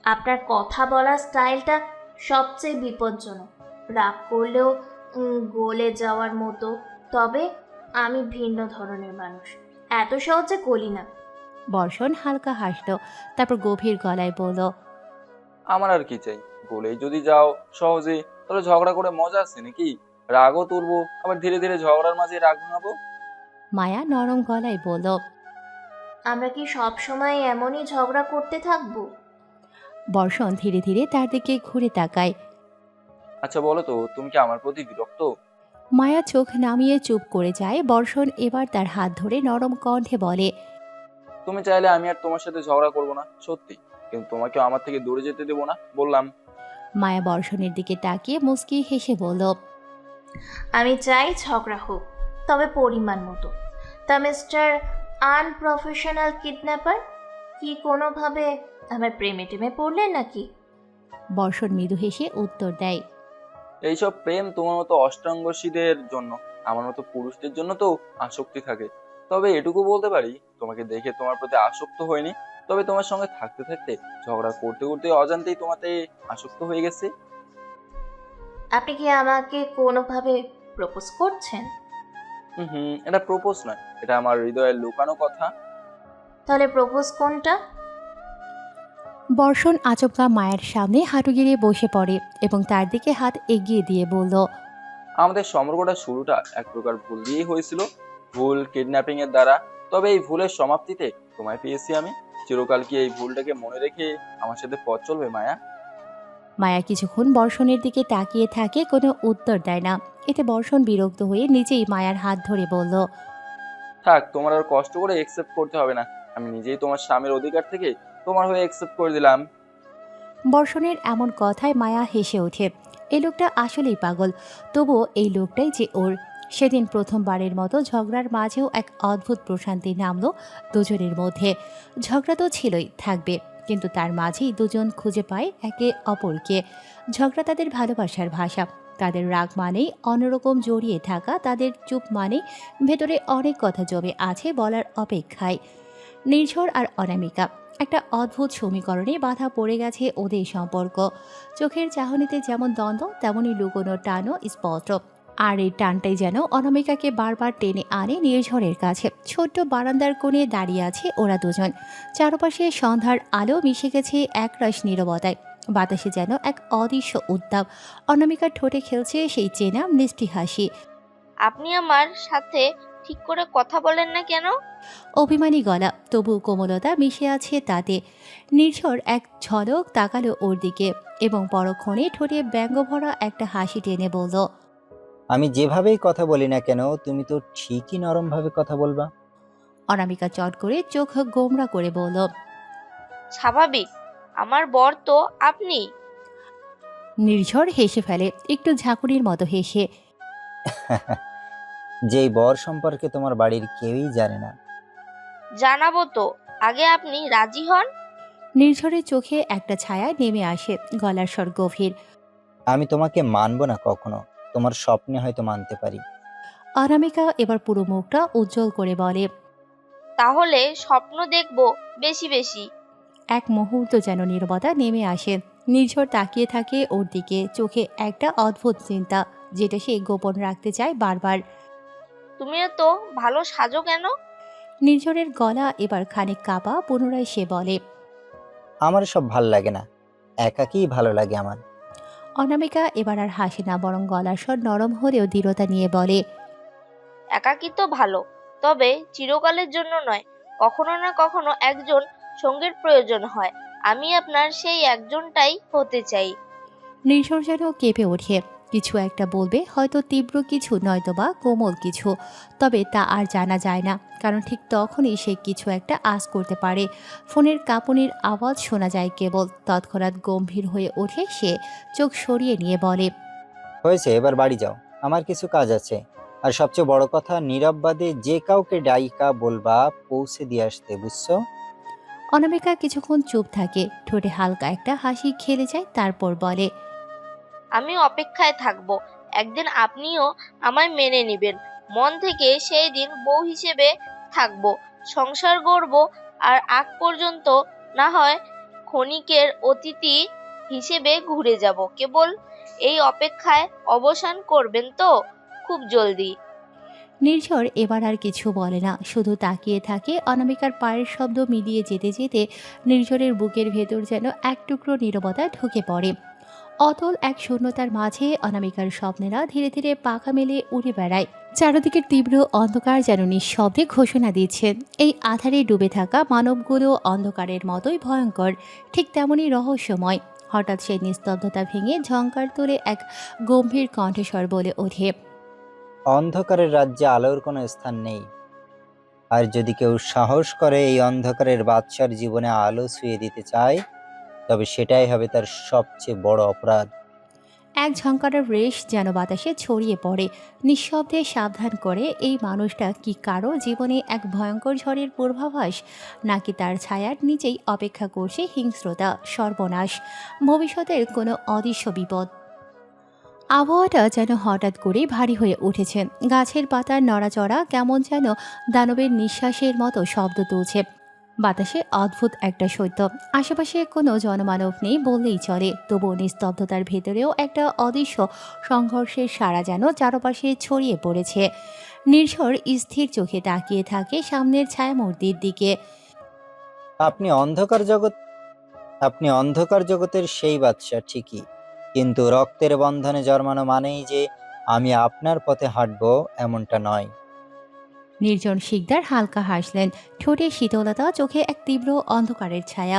G: আপনার কথা বলার স্টাইলটা সবচেয়ে বিপজ্জনক। রাগ করলেও গলে যাওয়ার মতো। তবে আমি ভিন্ন ধরনের মানুষ, এত সহজে গলি না।
A: বর্ষণ হালকা হাসলো, তারপর গভীর গলায় বলল,
I: আমার আর কি চাই? বলেই যদি যাও সহজে, তাহলে ঝগড়া করে মজা আছে নাকি? রাগও তুলবো, আবার ধীরে ধীরে ঝগড়ার মাঝে রাগ ভাঙাবো।
A: মায়া নরম গলায় বলল,
G: আমরা কি সব সময় এমনই ঝগড়া করতে থাকবো?
A: বর্ষণ ধীরে ধীরে তার দিকে ঘুরে তাকায়।
I: আচ্ছা বলো তো, তুমি কি আমার প্রতি বিরক্ত?
A: মায়া চোখ নামিয়ে চুপ করে যায়। বর্ষণ এবার তার হাত ধরে নরম কণ্ঠে বলে,
I: তুমি চাইলে আমি আর তোমার সাথে ঝগড়া করবো না, সত্যি। কিন্তু তোমাকে আমার থেকে দূরে যেতে দেবো না, বললাম।
A: মায়া বর্ষণের দিকে তাকিয়ে মুচকি হেসে বলল,
G: আমি চাই ঝগড়া হোক, তবে পরিমাণ মতো। তা মিস্টার আনপ্রফেশনাল কিডন্যাপার, কি কোনোভাবে আমার প্রেমে টেমে পড়লেন নাকি?
A: বর্ষণ মৃদু হেসে উত্তর দেয়,
I: এইসব প্রেম তোমার মতো অষ্টাঙ্গশীদের জন্য, আমার মতো পুরুষদের জন্য তো আসক্তি থাকে। তবে এটুকু বলতে পারি, তোমাকে দেখে তোমার প্রতি আসক্ত হয়নি, তবে তোমার সঙ্গে থাকতে থাকতে ঝগড়া করতে করতে অজান্তেই তোমাতে আসক্ত হয়ে গেছে।
G: আপনি কি আমাকে কোনোভাবে প্রপোজ করছেন?
I: এটা প্রপোজ নয়, এটা আমার হৃদয়ের লুকানো কথা।
G: তাহলে প্রপোজ কোনটা?
A: বর্ষণ আচমকা মায়ের সামনে হাঁটু গেড়ে বসে পড়ে এবং তার দিকে হাত এগিয়ে দিয়ে বলল,
I: আমাদের সম্পর্কটা শুরুটা এক প্রকার ভুল দিয়েই হয়েছিল, ভুল কিডন্যাপিং এর দ্বারা। তবে এই ভুলের সমাপ্তিতে তোমায় পেয়েছি আমি। চিরকাল কি এই ভুলটাকে মনে রেখে আমার সাথে পথ চলবে মায়া?
A: মায়া কিছুক্ষণ বর্ষণের দিকে তাকিয়ে থাকে, কোনো উত্তর দেয় না। এতে বর্ষণ বিরক্ত হয়ে নিজেই মায়ার হাত ধরে বলল,
I: থাক, তোমার আর কষ্ট করে একসেপ্ট করতে হবে না। আমি নিজেই তোমার স্বামীর অধিকার থেকে তোমার হয়ে একসেপ্ট করে দিলাম।
A: বর্ষণের এমন কথায় মায়া হেসে ওঠে। এই লোকটা আসলেই পাগল, তবুও এই লোকটাই যে ওর। সেদিন প্রথমবারের মতো ঝগড়ার মাঝেও এক অদ্ভুত প্রশান্তি নামলো দুজনের মধ্যে। ঝগড়া তো ছিলই, থাকবে, কিন্তু তার মাঝেই দুজন খুঁজে পায় একে অপরকে। ঝগড়া তাদের ভালোবাসার ভাষা, তাদের রাগ মানেই অন্যরকম জড়িয়ে থাকা, তাদের চুপ মানেই ভেতরে অনেক কথা জমে আছে বলার অপেক্ষায়। নির্ঝর আর অনামিকা একটা অদ্ভুত সমীকরণে বাধা পড়ে গেছে ওদের সম্পর্ক। চোখের চাহনিতে যেমন দ্বন্দ্ব, তেমনই লুকোনো টানও স্পষ্ট। আর এই টানটাই যেন অনামিকাকে বারবার টেনে আনে নির্ঝরের কাছে। ছোট্ট বারান্দার কোণে দাঁড়িয়ে আছে ওরা দুজন। চারপাশে সন্ধ্যার আলো মিশে গেছে একরাশ নীরবতায়। বাতাসে যেন এক অদৃশ্য উত্তাপ। অনামিকার ঠোঁটে খেলছে সেই চেনা মিষ্টি হাসি।
L: আপনি আমার সাথে ঠিক করে কথা বলেন না কেন?
A: অভিমানী গলা, তবু কোমলতা মিশে আছে তাতে। নির্ঝর এক ঝলক তাকালো ওর দিকে এবং পরক্ষণে ঠোঁটে ব্যঙ্গভরা একটা হাসি টেনে বলল,
C: আমি যেভাবেই কথা বলি না কেন, তুমি তো ঠিকই নরমভাবে কথা বলবা।
A: অনামিকা চট করে চোখ গোমরা করে বলল,
L: স্বাভাবিক, আমার বর তো আপনি।
A: নির্ঝর হেসে ফেলে, একটু ঝাঁকুনির মতো হেসে।
C: যেই বর সম্পর্কে তোমার বাড়ির কেউই জানে না।
L: জানাবো তো, আগে আপনি রাজি হন।
A: নির্ঝরের চোখে একটা ছায়া নেমে আসে, গলার স্বর গভীর।
C: আমি তোমাকে মানবো না কখনো, তোমার স্বপ্নে হয়তো মানতে পারি।
A: অনামিকা এবার পুরো মুখটা উজ্জ্বল করে বলে,
L: তাহলে স্বপ্ন দেখবো বেশি বেশি।
A: এক মুহূর্ত যেন নীরবতা নেমে আসে। নির্ঝর তাকিয়ে থাকে ওর দিকে, চোখে একটা অদ্ভুত চিন্তা যেটা সে গোপন রাখতে চায় বারবার।
L: তুমি এত ভালো সাজো কেন?
A: নির্ঝরের গলা এবার খানিক কাঁপা, পুনরায় সে বলে।
C: আমার সব ভাল লাগে না, একাকীই ভালো লাগে আমার।
A: অনামিকা এবার আর হাসে না, বরং গলার স্বর নরম হলেও দৃঢ়তা নিয়ে বলে।
L: একাকী তো ভালো, তবে চিরকালের জন্য নয়। কখনো না কখনো একজন সঙ্গীর প্রয়োজন হয়। আমি আপনার সেই একজনটাই হতে চাই।
A: নির্ঝর যেন কেঁপে ওঠে, কিছু একটা বলবে, হয়তো তীব্র কিছু, নয়তোবা কোমল কিছু, তবে তা আর জানা যায় না, কারণ ঠিক তখনই সে কিছু একটা আঁচ করতে পারে। ফোনের কাঁপুনির আওয়াজ শোনা যায় কেবল। তৎক্ষণাৎ গম্ভীর হয়ে ওঠে সে, চোখ সরিয়ে নিয়ে বলে।
C: হয়েছে, এবার বাড়ি যাও, আমার কিছু কাজ আছে। আর সবচেয়ে বড় কথা, নীরব বাদে যে কাউকে ডাইকা বলবা পৌঁছে দিয়ে আসতে, বুঝছো?
A: অনামিকা কিছুক্ষণ চুপ থাকে, ঠোঁটে হালকা একটা হাসি খেলে যায়, তারপর বলে।
L: আমি অপেক্ষায় থাকবো। একদিন আপনিও আমায় মেনে নিবেন। মন থেকে সেই দিন বউ হিসেবে থাকবো, সংসার গড়ব। আর আগ পর্যন্ত না হয় ক্ষণিকের অতিথি হিসেবে ঘুরে যাব। কেবল এই অপেক্ষায় অবসান করবেন তো খুব জলদি।
A: নির্ঝর এবার আর কিছু বলে না, শুধু তাকিয়ে থাকে। অনামিকার পায়ের শব্দ মিলিয়ে যেতে যেতে নির্ঝরের বুকের ভেতর যেন এক টুকরো নীরবতা ঢুকে পড়ে। অতল এক শূন্যতার মাঝে অনামিকার স্বপ্নেরা ধীরে ধীরে পাখা মেলে উড়ে বেড়ায়। চারদিকের তীব্র অন্ধকার যেন নিঃশব্দে ঘোষণা দিচ্ছে, এই আধারে ডুবে থাকা মানবগুলো অন্ধকারের মতোই ভয়ঙ্কর, ঠিক তেমনই রহস্যময়। হঠাৎ সেই নিস্তব্ধতা ভেঙে ঝংকার তুলে এক গম্ভীর কণ্ঠস্বর বলে ওঠে।
C: অন্ধকারের রাজ্যে আলোর কোনো স্থান নেই। আর যদি কেউ সাহস করে এই অন্ধকারের বাদশার জীবনে আলো ছুঁয়ে দিতে চায়, তবে সেটাই হবে তার সবচেয়ে বড় অপরাধ।
A: এক ঝংকারের রেশ যেন বাতাসে ছড়িয়ে পড়ে, নিঃশব্দে সাবধান করে। এই মানুষটা কি কারো জীবনে এক ভয়ঙ্কর ঝড়ের পূর্বাভাস, নাকি তার ছায়ার নিচেই অপেক্ষা করছে হিংস্রতা, সর্বনাশ, ভবিষ্যতের কোনো অদৃশ্য বিপদ? আবহাওয়াটা যেন হঠাৎ করে ভারী হয়ে উঠেছে। গাছের পাতার নড়াচড়া কেমন যেন দানবের নিঃশ্বাসের মতো শব্দ তুলছে। বাতাসে অদ্ভুত একটা শৈত্য। আশেপাশে কোনো জনমানব নেই বললেই চলে, তবুও নিস্তব্ধতার ভেতরেও একটা অদৃশ্য সংঘর্ষের সাড়া যেন চারপাশে ছড়িয়ে পড়েছে। নির্ঝর স্থির চোখে তাকিয়ে থাকে সামনের ছায়ামূর্তির দিকে।
C: আপনি অন্ধকার জগতের সেই বাদশা ঠিকই, কিন্তু রক্তের বন্ধনে জন্মানো মানেই যে আমি আপনার পথে হাঁটবো এমনটা নয়।
A: নির্জন শিকদার হালকা হাসলেন, ঠোঁটে শীতলতা, চোখে এক তীব্র অন্ধকারের ছায়া।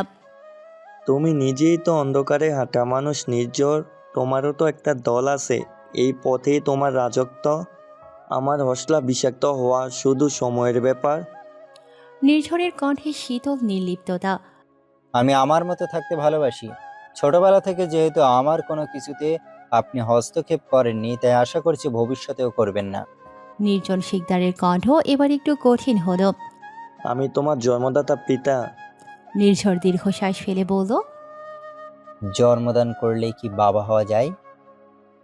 O: তুমি নিজেই তো অন্ধকারে হাঁটা মানুষ নির্ঝর, তোমারও তো একটা দল আছে, এই পথেই তোমার রাজত্ব। আমার হসলা বিষাক্ত হওয়া শুধু সময়ের ব্যাপার।
A: নির্ঝরের কণ্ঠে শীতল নির্লিপ্ততা।
C: আমি আমার মতো থাকতে ভালোবাসি। ছোটবেলা থেকে যেহেতু আমার কোনো কিছুতে আপনি হস্তক্ষেপ করেননি, তাই আশা করছি ভবিষ্যতেও করবেন না।
A: নির্জন শিকদারের কণ্ঠ এবার একটু কঠিন হলো।
O: আমি তোমার জন্মদাতা পিতা।
A: নির্ঝর দীর্ঘশ্বাস ফেলে বলল।
C: জন্মদান করলে কি বাবা হওয়া যায়?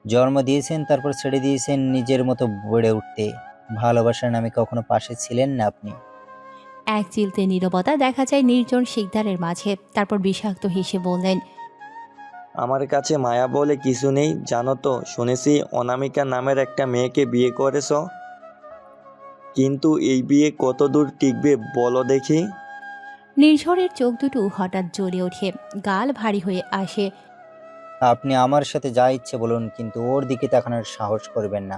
C: জন্ম দিয়েছেন, তারপর ছেড়ে দিয়েছেন নিজের মতো বেড়ে উঠতে। ভালোবাসার নামে কখনো পাশে ছিলেন না আপনি।
A: এক চিলতে নীরবতা দেখা যায় নির্জন শিকদারের মাঝে, তারপর বিষাক্ত হেসে বললেন।
O: আমার কাছে মায়া বলে কিছু নেই জানো তো। শুনেছি অনামিকা নামের একটা মেয়েকে বিয়ে করেছ, কিন্তু এই বিয়ে কত দূর টিকবে বলো দেখি?
A: নির্ঝরের চোখ দুটো হঠাৎ জ্বলে ওঠে, গাল ভারী হয়ে আসে।
C: আপনি আমার সাথে যা ইচ্ছে বলুন, কিন্তু ওর দিকে তাকানোর সাহস করবেন না।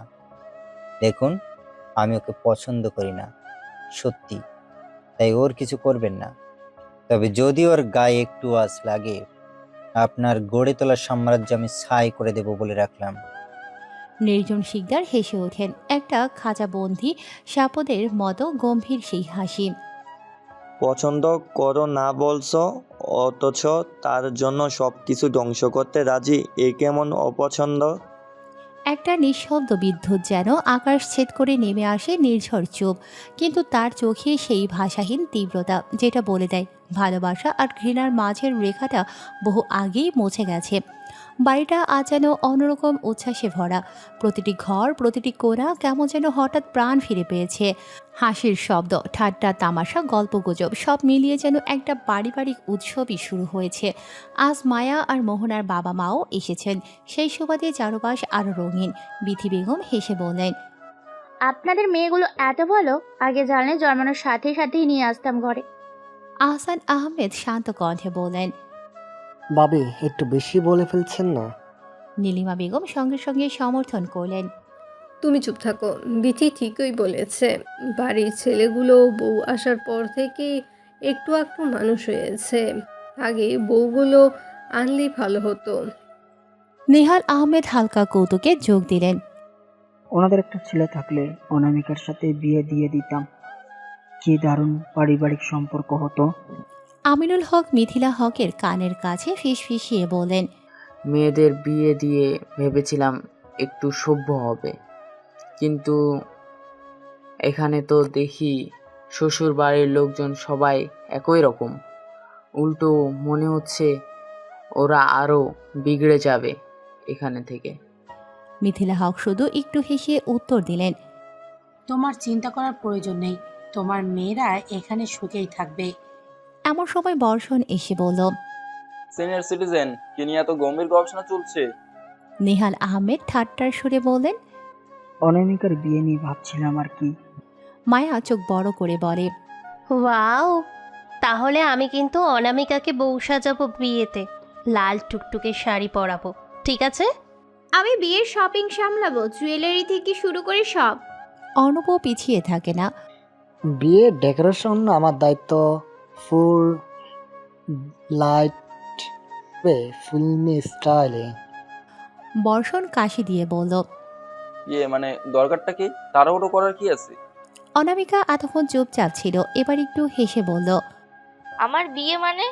C: দেখুন, আমি ওকে পছন্দ করি না, সত্যি। তাই ওর কিছু করবেন না। তবে যদি ওর গায়ে একটু আঁচ লাগে, আপনার গড়ে তোলা সাম্রাজ্য আমি ছাই করে দেব বলে রাখলাম।
A: নির্জন শিকদার হেসে ওঠেন, একটা খাঁচাবন্দি সাপদের মতো গম্ভীর সেই হাসি।
O: পছন্দ করো না বলছো, অথচ তার জন্য সব কিছু ধ্বংস করতে রাজি, এ কেমন অপছন্দ?
A: একটা নিঃশব্দ বিদ্যুৎ যেন আকাশ ছেদ করে নেমে আসে নির্ঝর চুপ, কিন্তু তার চোখে সেই ভাষাহীন তীব্রতা যেটা বলে দেয় ভালোবাসা আর ঘৃণার মাঝের রেখাটা বহু আগেই মুছে গেছে। বাড়িটা আজ যেন অন্যরকম উচ্ছ্বাসে ভরা। প্রতিটি ঘর, প্রতিটি কোণা কেমন যেন হঠাৎ প্রাণ ফিরে পেয়েছে। হাসির শব্দ, ঠাট্টা, তামাশা, গল্পগুজব সব মিলিয়ে যেন একটা পারিবারিক উৎসবই শুরু হয়েছে। আজ মায়া আর মোহনার বাবা মাও এসেছেন। সেই সুবাদে চারপাশ আরও রঙিন। বিথি বেগম হেসে বললেন,
J: আপনাদের মেয়েগুলো এত ভালো, আগে জানলে জন্মানোর সাথে সাথেই নিয়ে আসতাম ঘরে।
A: আহসান আহমেদ শান্ত কণ্ঠে বললেন।
M: ভাবি একটু বেশি বলে ফেলছেন না?
A: নীলিমা বেগম সঙ্গে সঙ্গে সমর্থন করলেন।
F: তুমি চুপ থাকো, বিথি ঠিকই বলেছে। বাড়ির ছেলেগুলো বউ আসার পর থেকে একটু একটু মানুষ হয়েছে। আগে বউগুলো আনলেই ভালো হতো।
A: নেহাল আহমেদ হালকা কৌতুকে যোগ দিলেন।
P: ওনাদের একটা ছেলে থাকলে অনামিকার সাথে বিয়ে দিয়ে দিতাম, কি দারুণ পারিবারিক সম্পর্ক হতো।
A: আমিনুল হক মিথিলা হকের কানের কাছে ফিসফিসিয়ে বলেন,
Q: মেয়েদের বিয়ে দিয়ে ভেবেছিলাম একটু সভ্য হবে, কিন্তু এখানে তো দেখি শ্বশুর বাড়ির লোকজন সবাই একই রকম। উল্টো মনে হচ্ছে ওরা আরো বিগড়ে যাবে এখানে থেকে।
A: মিথিলা হক শুধু একটু হেসে উত্তর দিলেন,
B: তোমার চিন্তা করার প্রয়োজন নেই, তোমার মেয়েরা এখানে সুখেই থাকবে।
A: এমন সময় বর্ষণ এসে বলল,
I: সিনিয়র সিটিজেন কি নিয়ে এত গম্ভীর গবেষণা চলছে?
A: নেহাল আহমেদ ঠাট্টার সুরে বললেন,
P: অনামিকার বিয়ে নিয়ে ভাবছিলাম আর কি।
A: মায়া চোখ বড় করে বলে,
G: ওয়াও, তাহলে আমি কিন্তু অনামিকাকে বউ সাজাবো বিয়েতে, লাল টুকটুকে শাড়ি পরাবো, ঠিক আছে?
J: আমি বিয়ের শপিং সামলাবো, জুয়েলারি থেকে শুরু করে সব।
A: অর্ণবও পিছিয়ে থাকে না।
M: বিয়ের ডেকোরেশন আমার দায়িত্ব। ফুল লাইট, ফিল্মি স্টাইলে।
A: বর্ষণ কাশি দিয়ে বলল,
I: মানে দরকারটা কি? তাড়াহুড়ো করার কি আছে?
A: অনামিকা এতক্ষণ চুপচাপ ছিল, এবার একটু হেসে বলল,
L: আমার বিয়ে মানে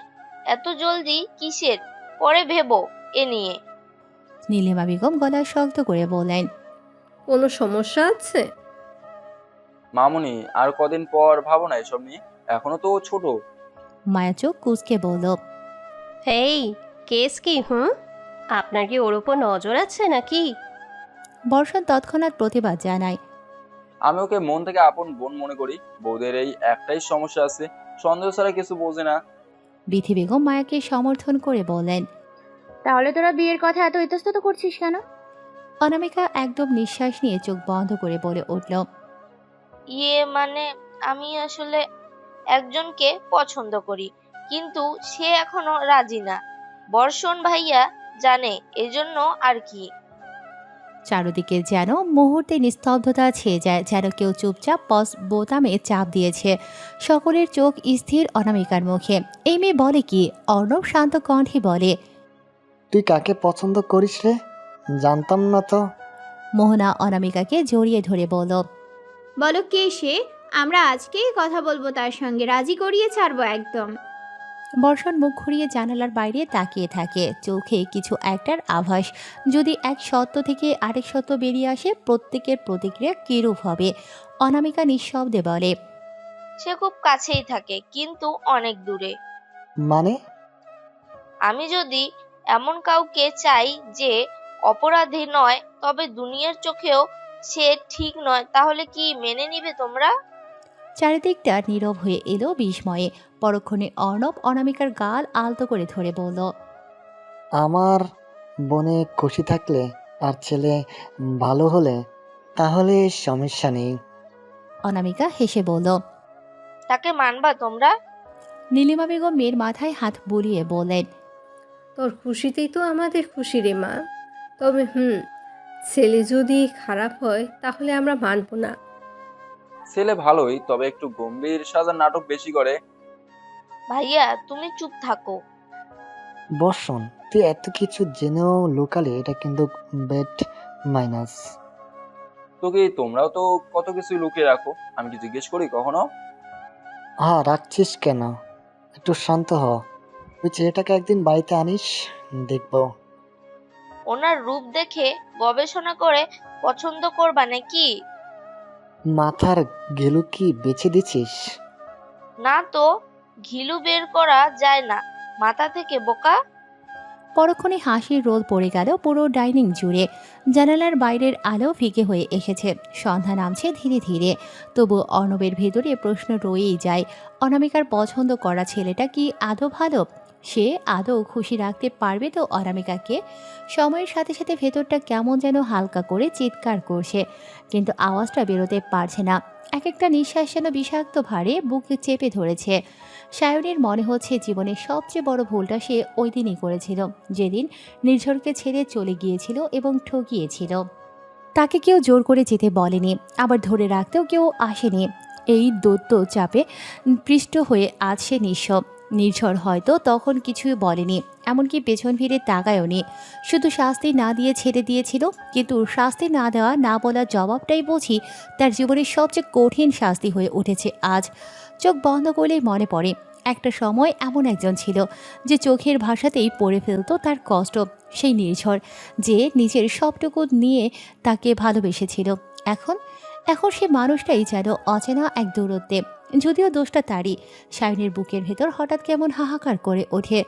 L: এত জলদি কিসের? পরে ভেবো এ নিয়ে।
A: নীলিমা বেগম গলা শক্ত করে বললেন,
F: কোনো সমস্যা আছে?
I: মামুনি, আর কদিন পর ভাবো না এসব নিয়ে, এখনো তো ও ছোট।
A: মায়া চোখ কুঁচকে বলল,
G: এই কেস কি? আপনার কি ওর উপর নজর আছে নাকি?
A: বর্ষণ তৎক্ষণাৎ প্রতিবাদ জানায়,
I: আমি ওকে মন থেকে আপন বোন মনে করি। বউদের এই একটাই সমস্যা আছে, সন্দেহ ছাড়া কিছু বোঝে না।
A: বিথি বেগম মায়াকে সমর্থন করে বললেন,
J: তাহলে তোরা বিয়ের কথা এত ইতস্তত করছিস কেন?
A: অনামিকা একদম নিঃশ্বাস নিয়ে চোখ বন্ধ করে বলে উঠল,
L: মানে আমি আসলে একজনকে পছন্দ করি, কিন্তু সে এখনো রাজি না। বর্ষণ ভাইয়া জানে, এজন্য আর কি।
A: চারদিকে যেন মুহূর্তে নিস্তব্ধতা ছেয়ে যায়, যেন কেউ চুপচাপ পজ বোতামে চাপ দিয়েছে। সকলের চোখ স্থির অনামিকার মুখে। এই মেয়ে বলে কি? অর্ণব শান্ত কণ্ঠে বলে,
M: তুই কাকে পছন্দ করিস রে? জানতাম না তো।
A: মোহনা অনামিকাকে জড়িয়ে ধরে বলল,
J: বলো কে সে? আমরা আজকেই কথা বলবো তার সঙ্গে, রাজি করিয়ে ছাড়বো একদম।
A: বর্ষণ মুখ ঘুরিয়ে জানালার বাইরে তাকিয়ে থাকে, চোখে কিছু একটার আভাস। যদি এক সত্য থেকে আরেক সত্য বেরিয়ে আসে, প্রত্যেকের প্রতিক্রিয়া কিরূপ হবে? অনামিকা নিঃশব্দে বলে,
L: সে খুব কাছেই থাকে, কিন্তু অনেক দূরে।
M: মানে?
L: আমি যদি এমন কাউকে চাই যে অপরাধী নয়, তবে দুনিয়ার চোখেও সে ঠিক নয়, তাহলে কি মেনে নিবে তোমরা?
A: চারিদিকটা নীরব হয়ে এলো বিস্ময়ে। পরক্ষণে অর্ণব অনামিকার গাল আলতো করে ধরে বলল,
M: আমার বনে খুশি থাকলে আর ছেলে ভালো হলে তাহলে সমস্যা নেই।
A: অনামিকা হেসে বলল,
L: তাকে মানবা তোমরা?
A: নীলিমা বেগম মেয়ের মাথায় হাত বুলিয়ে বললেন,
F: তোর খুশিতেই তো আমাদের খুশি রে মা। তবে ছেলে যদি খারাপ হয় তাহলে আমরা মানব না।
I: ছেলে ভালোই, তবে একটু গম্ভীর সাজার নাটক বেশি করে।
L: ভাইয়া তুমি চুপ থাকো।
M: বর্ষণ, তুই এত কিছু জেনেও লুকালে এটা কিন্তু বেড মাইনাস।
I: তো কি তোমরাও তো কত কিছু লুকিয়ে রাখো, আমি কি জিজ্ঞেস করি কখনো?
M: হ্যাঁ, রাখছিস কেন? একটু শান্ত হ। তুই ছেলেটাকে একদিন বাড়িতে আনিস, দেখবো।
L: ওনার রূপ দেখে গবেষণা করে পছন্দ করবা নাকি?
M: মাথার গেলু কি বেছে দিছিস?
L: না তো, ঘিলু বের করা যায় না মাথা থেকে, বোকা।
A: পরক্ষণে হাসির রোল পড়ে গেল পুরো ডাইনিং জুড়ে। জানালার বাইরের আলো ফিকে হয়ে এসেছে, সন্ধ্যা নামছে ধীরে ধীরে। তবু অর্ণবের ভেতরে প্রশ্ন রয়েই যায়, অনামিকার পছন্দ করা ছেলেটা কি আদৌ ভালো? সে আদৌ খুশি রাখতে পারবে তো অনামিকাকে? সময়ের সাথে সাথে ভেতরটা কেমন যেন হালকা করে চিৎকার করছে, কিন্তু আওয়াজটা বেরোতে পারছে না। এক একটা নিঃশ্বাস যেন বিষাক্ত ভারে বুকে চেপে ধরেছে। সায়নের মনে হচ্ছে জীবনের সবচেয়ে বড় ভুলটা সে ওই দিনই করেছিল, যেদিন নির্ঝরকে ছেড়ে চলে গিয়েছিল এবং ঠকিয়েছিল। তাকে কেউ জোর করে যেতে বলেনি, আবার ধরে রাখতেও কেউ আসেনি। এই দৈত্য চাপে পৃষ্ঠ হয়ে আজ সে নিঃস্ব। নির্ঝর হয়তো তখন কিছুই বলেনি, এমনকি পেছন ফিরে তাকায়ওনি, শুধু শাস্তি না দিয়ে ছেড়ে দিয়েছিল। কিন্তু শাস্তি না দেওয়া, না বলার জবাবটাই বুঝি তার জীবনের সবচেয়ে কঠিন শাস্তি হয়ে উঠেছে আজ। চোখ বন্ধ করলেই মনে পড়ে একটা সময় এমন একজন ছিল যে চোখের ভাষাতেই পড়ে ফেলতো তার কষ্ট। সেই নির্ঝর যে নিজের সবটুকু নিয়ে তাকে ভালোবেসেছিল, এখন সে মানুষটাই যেন অচেনা এক দূরত্বে। যদিও দোষটা তারই। সায়নের বুকের ভেতর হঠাৎ কেমন হাহাকার করে ওঠে।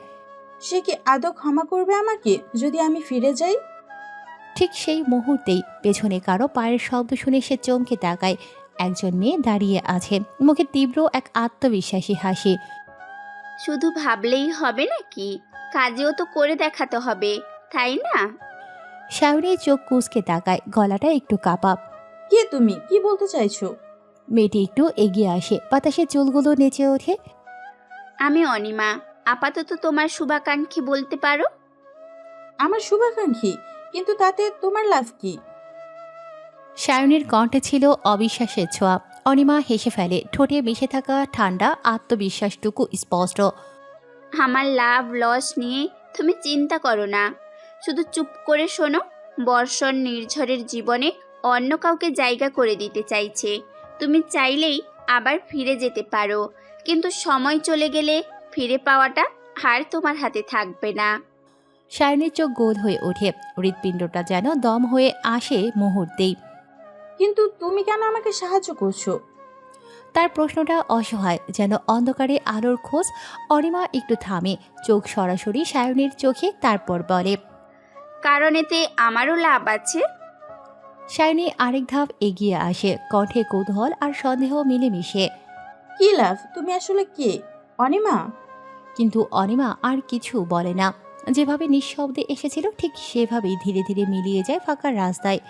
K: সে কি আদৌ ক্ষমা করবে আমাকে যদি আমি ফিরে যাই?
A: ঠিক সেই মুহূর্তেই পেছনে কারো পায়ের শব্দ শুনে সে চমকে তাকায়। একজন মেয়ে দাঁড়িয়ে আছে, মুখে তীব্র এক আত্মবিশ্বাসী হাসি।
J: শুধু ভাবলেই হবে নাকি? কাজেও তো করে দেখাতে হবে, তাই না?
A: সায়নের চোখ কুঁচকে তাকায়, গলাটা একটু কাঁপা।
K: কে তুমি? কি বলতে চাইছো?
A: মেয়েটি একটু এগিয়ে আসে, বাতাসে চুলগুলো নেচে ওঠে।
J: আমি অনিমা, আপাতত তোমার শুভাকাঙ্ক্ষী বলতে পারো।
K: আমার শুভাকাঙ্ক্ষী? কিন্তু তাতে তোমার লাভ কি?
A: সায়নের কণ্ঠে ছিল অবিশ্বাসের ছোঁয়া। অনিমা হেসে ফেলে, ঠোঁটে মিশে থাকা ঠান্ডা আত্মবিশ্বাসটুকু স্পষ্ট।
J: আমার লাভ লস নিয়ে তুমি চিন্তা করো না, শুধু চুপ করে শোনো। বর্ষণ নির্ঝরের জীবনে অন্য কাউকে জায়গা করে দিতে চাইছে। তুমি চাইলেই আবার ফিরে যেতে পারো, কিন্তু সময় চলে গেলে ফিরে পাওয়াটা আর তোমার হাতে থাকবে না।
A: সায়নের চোখ গোল হয়ে ওঠে, হৃৎপিণ্ডটা যেন দম হয়ে আসে মুহূর্তেই।
K: কিন্তু তুমি কেন আমাকে সাহায্য করছো?
A: তার প্রশ্নটা অসহায়, যেন অন্ধকারে আলোর খোঁজ। অনিমা একটু থামে, চোখ সরাসরি সায়নের চোখে, তারপর বলে,
J: কারণ এতে আমারও লাভ আছে।
A: সায়নী আরেক ধাপ এগিয়ে আসে, কণ্ঠে কৌতূহল আর সন্দেহ মিলেমিশে।
K: কি লাভ? তুমি আসলে কে? অনিমা?
A: কিন্তু অনিমা আর কিছু বলে না। যেভাবে নিঃশব্দে এসেছিল ঠিক সেভাবেই ধীরে ধীরে মিলিয়ে যায় ফাঁকা রাস্তায়।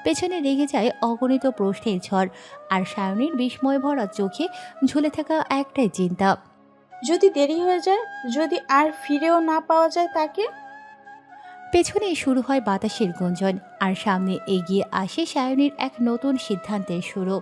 A: পেছনে রেগে যায় অগণিত প্রশ্নের ঝড়, আর সায়নীর বিস্ময় ভরা চোখে ঝুলে থাকা একটাই চিন্তা,
K: যদি দেরি হয়ে যায়, যদি আর ফিরেও না পাওয়া যায় তাকে?
A: পেছনে শুরু হয় বাতাসের গুঞ্জন, আর সামনে এগিয়ে আসে সায়নীর এক নতুন সিদ্ধান্তের শুরু।